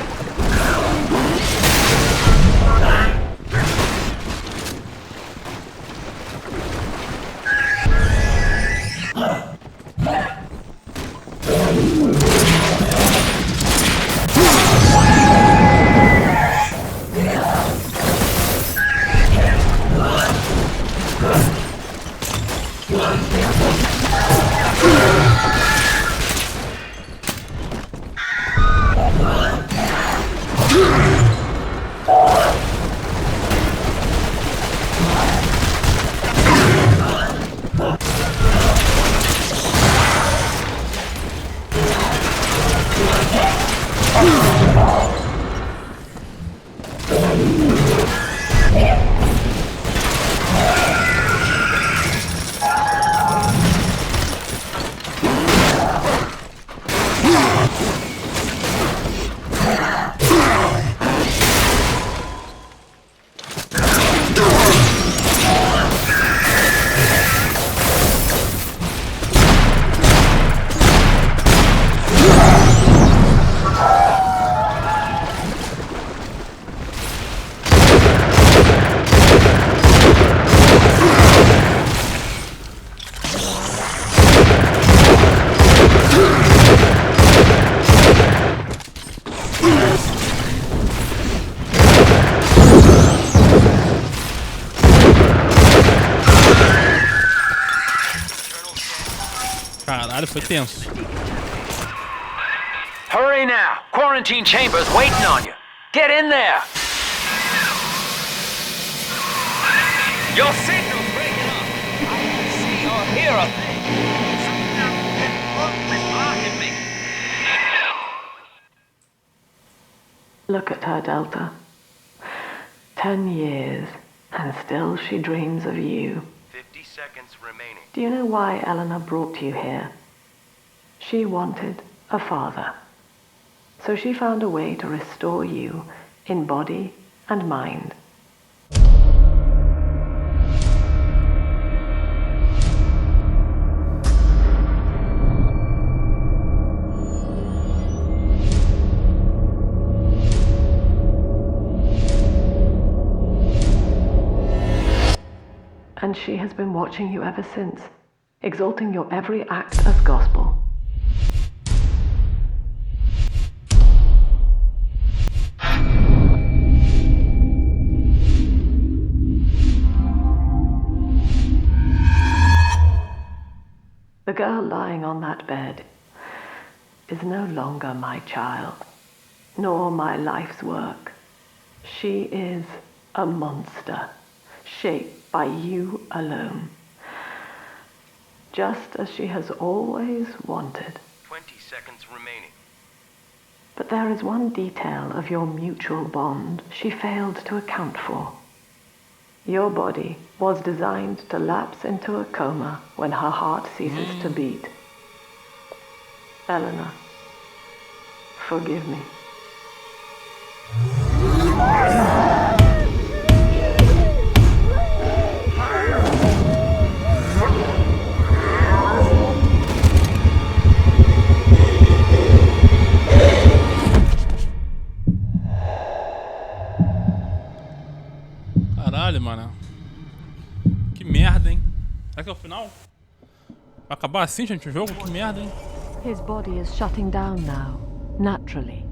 Caralho, foi tenso. Hurry now. Quarantine chamber's waiting on you. Get in there. Your signal's breaking up. I can't see or hear a thing. Look at her, Delta. 10 years, and still she dreams of you. 50 seconds remaining. Do you know why Elenor brought you here? She wanted a father. So she found a way to restore you in body and mind. And she has been watching you ever since, exalting your every act as gospel. The girl lying on that bed is no longer my child, nor my life's work. She is a monster, shaped by you alone, just as she has always wanted. 20 seconds remaining. But there is one detail of your mutual bond she failed to account for. Your body was designed to lapse into a coma when her heart ceases to beat. Elenor, forgive me. Caralho, mano. Que merda, hein? Será que é o final? Vai acabar assim, gente, o jogo? Que merda, hein? His body is shutting down now, naturally.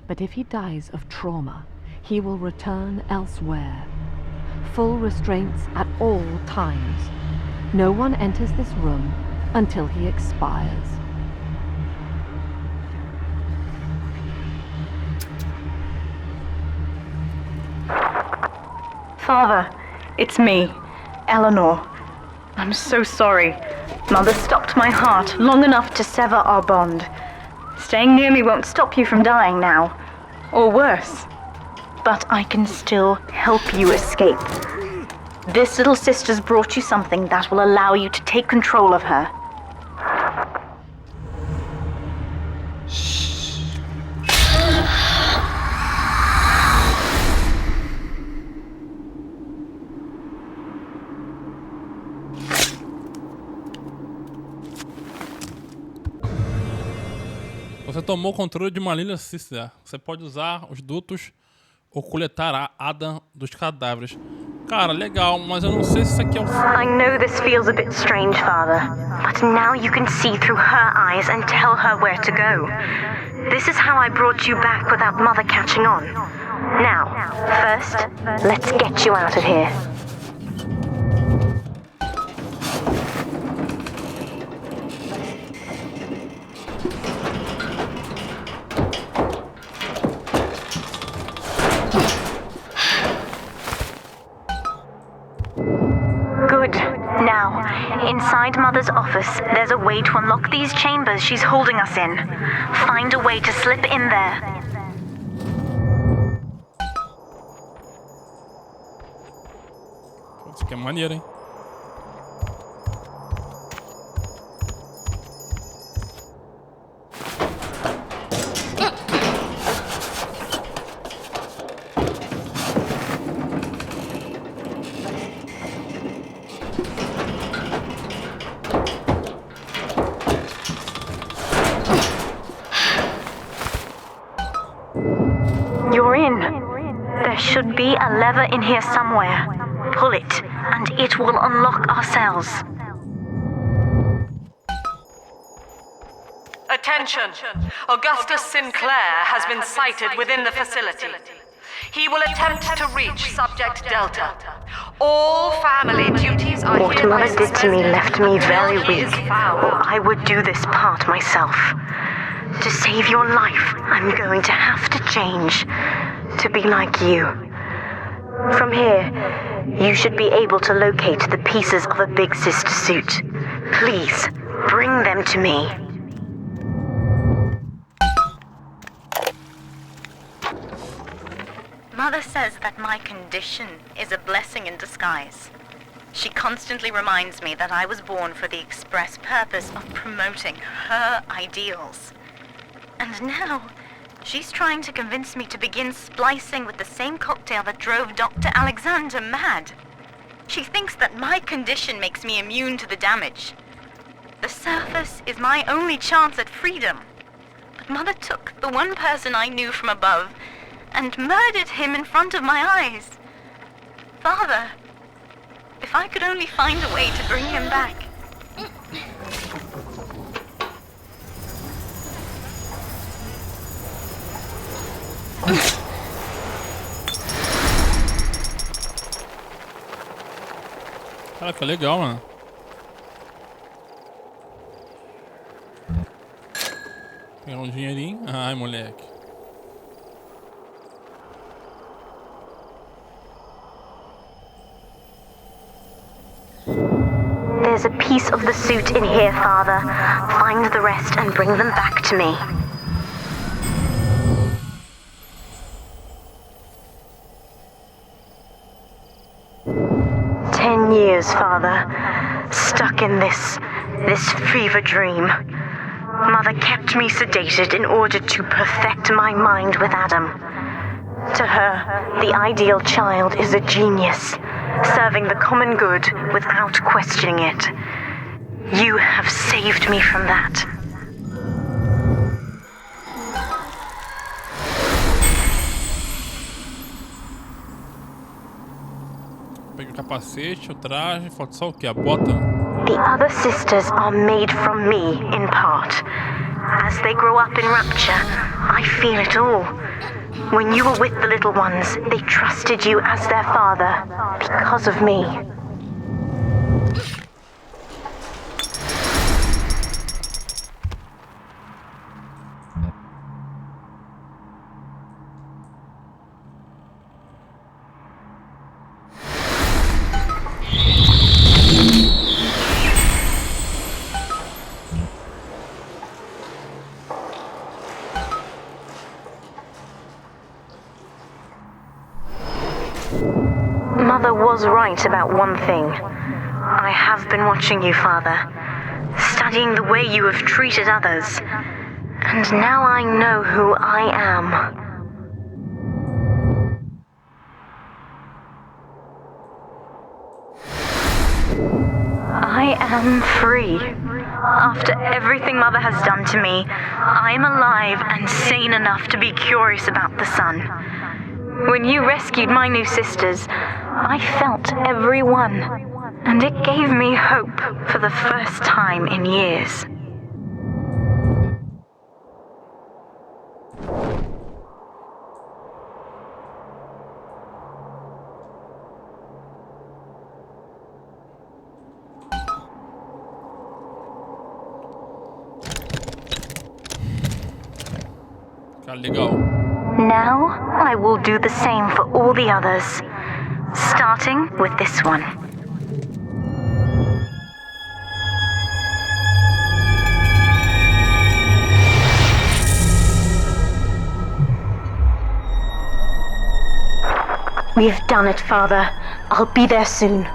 But if he dies of trauma, he will return elsewhere. Full restraints at all times. No one enters this room until he expires. Father, it's me, Elenor. I'm so sorry. Mother stopped my heart long enough to sever our bond. Staying near me won't stop you from dying now. Or worse. But I can still help you escape. This little sister's brought you something that will allow you to take control of her. Você tomou o controle de uma linha Sister. Você pode usar os dutos ou coletar a Adam dos cadáveres. Cara, legal, mas eu não sei se isso aqui é o fim. I know this feels a bit strange, Father, but now you can see through her eyes and tell her where to go. This is how I brought you back without Mother catching on. Now, first, let's get you out of here. Inside Mother's office, there's a way to unlock these chambers she's holding us in. Find a way to slip in there. Isso aqui é maneiro, hein? Should be a lever in here somewhere. Pull it, and it will unlock our cells. Attention! Augustus Sinclair has been sighted within the facility. He will attempt to reach Subject Delta. All family duties are What hereby Mother did to me left me very until he weak. is found. I would do this part myself. To save your life, I'm going to have to change. To be like you. From here, you should be able to locate the pieces of a big sister suit. Please, bring them to me. Mother says that my condition is a blessing in disguise. She constantly reminds me that I was born for the express purpose of promoting her ideals. And now, she's trying to convince me to begin splicing with the same cocktail that drove Dr. Alexander mad. She thinks that my condition makes me immune to the damage. The surface is my only chance at freedom. But Mother took the one person I knew from above and murdered him in front of my eyes. Father, if I could only find a way to bring him back. Caraca, legal, mano. Pegar um dinheirinho. Ai, moleque. There's a piece of the suit in here, Father. Find the rest and bring them back to me. Years, Father, stuck in this fever dream. Mother kept me sedated in order to perfect my mind with Adam. To her, the ideal child is a genius, serving the common good without questioning it. You have saved me from that. Pega o capacete, o traje, falta só o que? A bota? The other sisters are made from me, in part. As they grow up in Rapture, I feel it all. When you were with the little ones, they trusted you as their father, because of me. Mother was right about one thing. I have been watching you, Father, studying the way you have treated others, and now I know who I am. I am free. After everything Mother has done to me, I am alive and sane enough to be curious about the sun. When you rescued my new sisters, I felt every one, and it gave me hope for the first time in years. Tá legal. Now, I will do the same for all the others, starting with this one. We've done it, Father. I'll be there soon.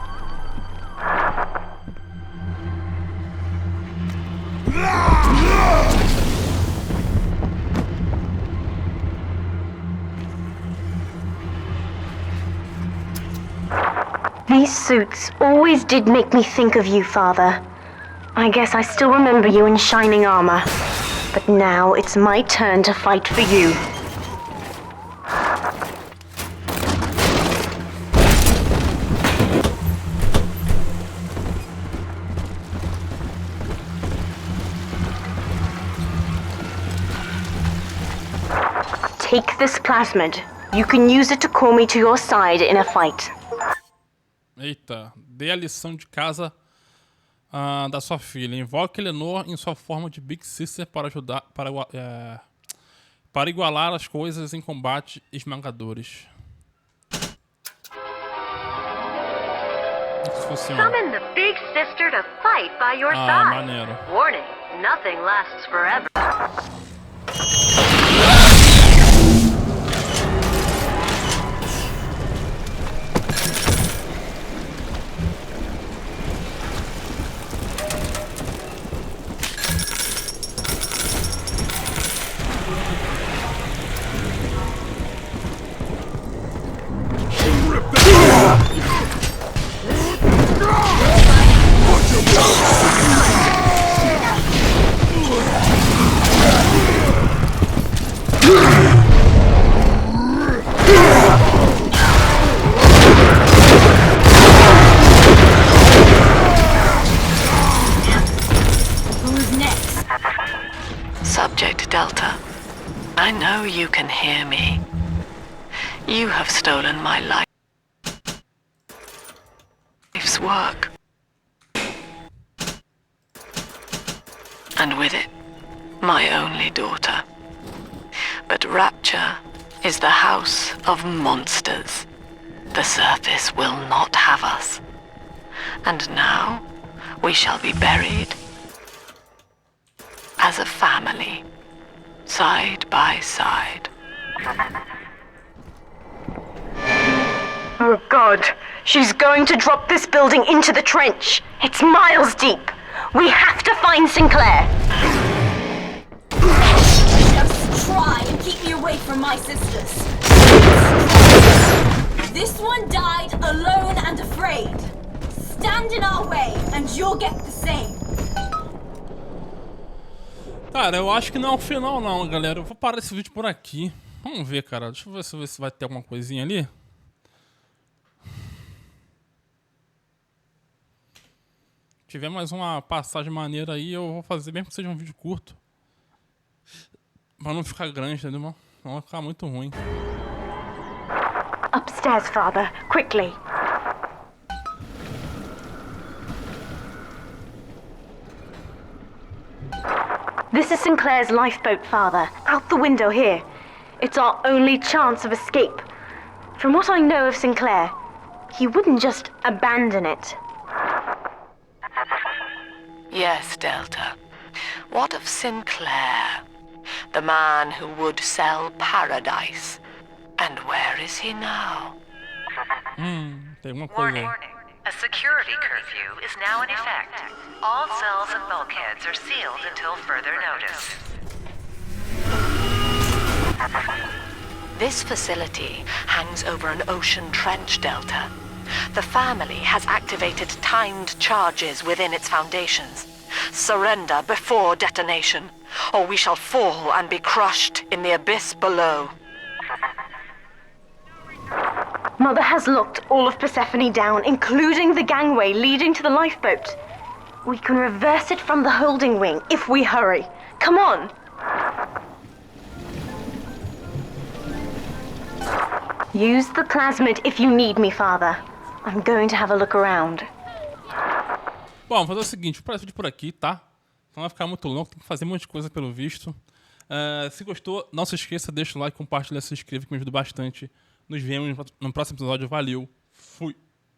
These suits always did make me think of you, Father. I guess I still remember you in shining armor. But now it's my turn to fight for you. Take this plasmid. You can use it to call me to your side in a fight. Eita, dê a lição de casa da sua filha. Invoque Elenor em sua forma de Big Sister para ajudar para igualar as coisas em combate esmagadores. Isso funciona. Summon the Big Sister to fight by your side. Maneiro. Warning, nothing lasts forever. Subject Delta, I know you can hear me. You have stolen my life's work. And with it, my only daughter. But Rapture is the house of monsters. The surface will not have us. And now, we shall be buried as a family, side by side. Oh God, she's going to drop this building into the trench. It's miles deep. We have to find Sinclair. Just try and keep me away from my sisters. This one died alone and afraid. Stand in our way and you'll get the same. Cara, eu acho que não é o final não, galera. Eu vou parar esse vídeo por aqui. Vamos ver, cara. Deixa eu ver se vai ter alguma coisinha ali. Se tiver mais uma passagem maneira aí, eu vou fazer, mesmo que seja um vídeo curto. Pra não ficar grande, entendeu, irmão? Não vai ficar muito ruim. Upstairs, Father. Quickly. This is Sinclair's lifeboat, Father. Out the window here. It's our only chance of escape. From what I know of Sinclair, he wouldn't just abandon it. Yes, Delta. What of Sinclair? The man who would sell paradise. And where is he now? Tem uma coisa aí. A security curfew is now in effect. All cells and bulkheads are sealed until further notice. This facility hangs over an ocean trench, Delta. The family has activated timed charges within its foundations. Surrender before detonation, or we shall fall and be crushed in the abyss below. Mother has locked all of Persephone down, including the gangway leading to the lifeboat. We can reverse it from the holding wing if we hurry. Come on! Use the plasmid if you need me, Father. I'm going to have a look around. Bom, vou fazer o seguinte, vou parar esse vídeo por aqui, tá? Não vai ficar muito longo, tem que fazer um monte de coisa pelo visto. Se gostou, não se esqueça, deixa o like, compartilha, se inscreva que me ajuda bastante. Nos vemos no próximo episódio. Valeu, fui!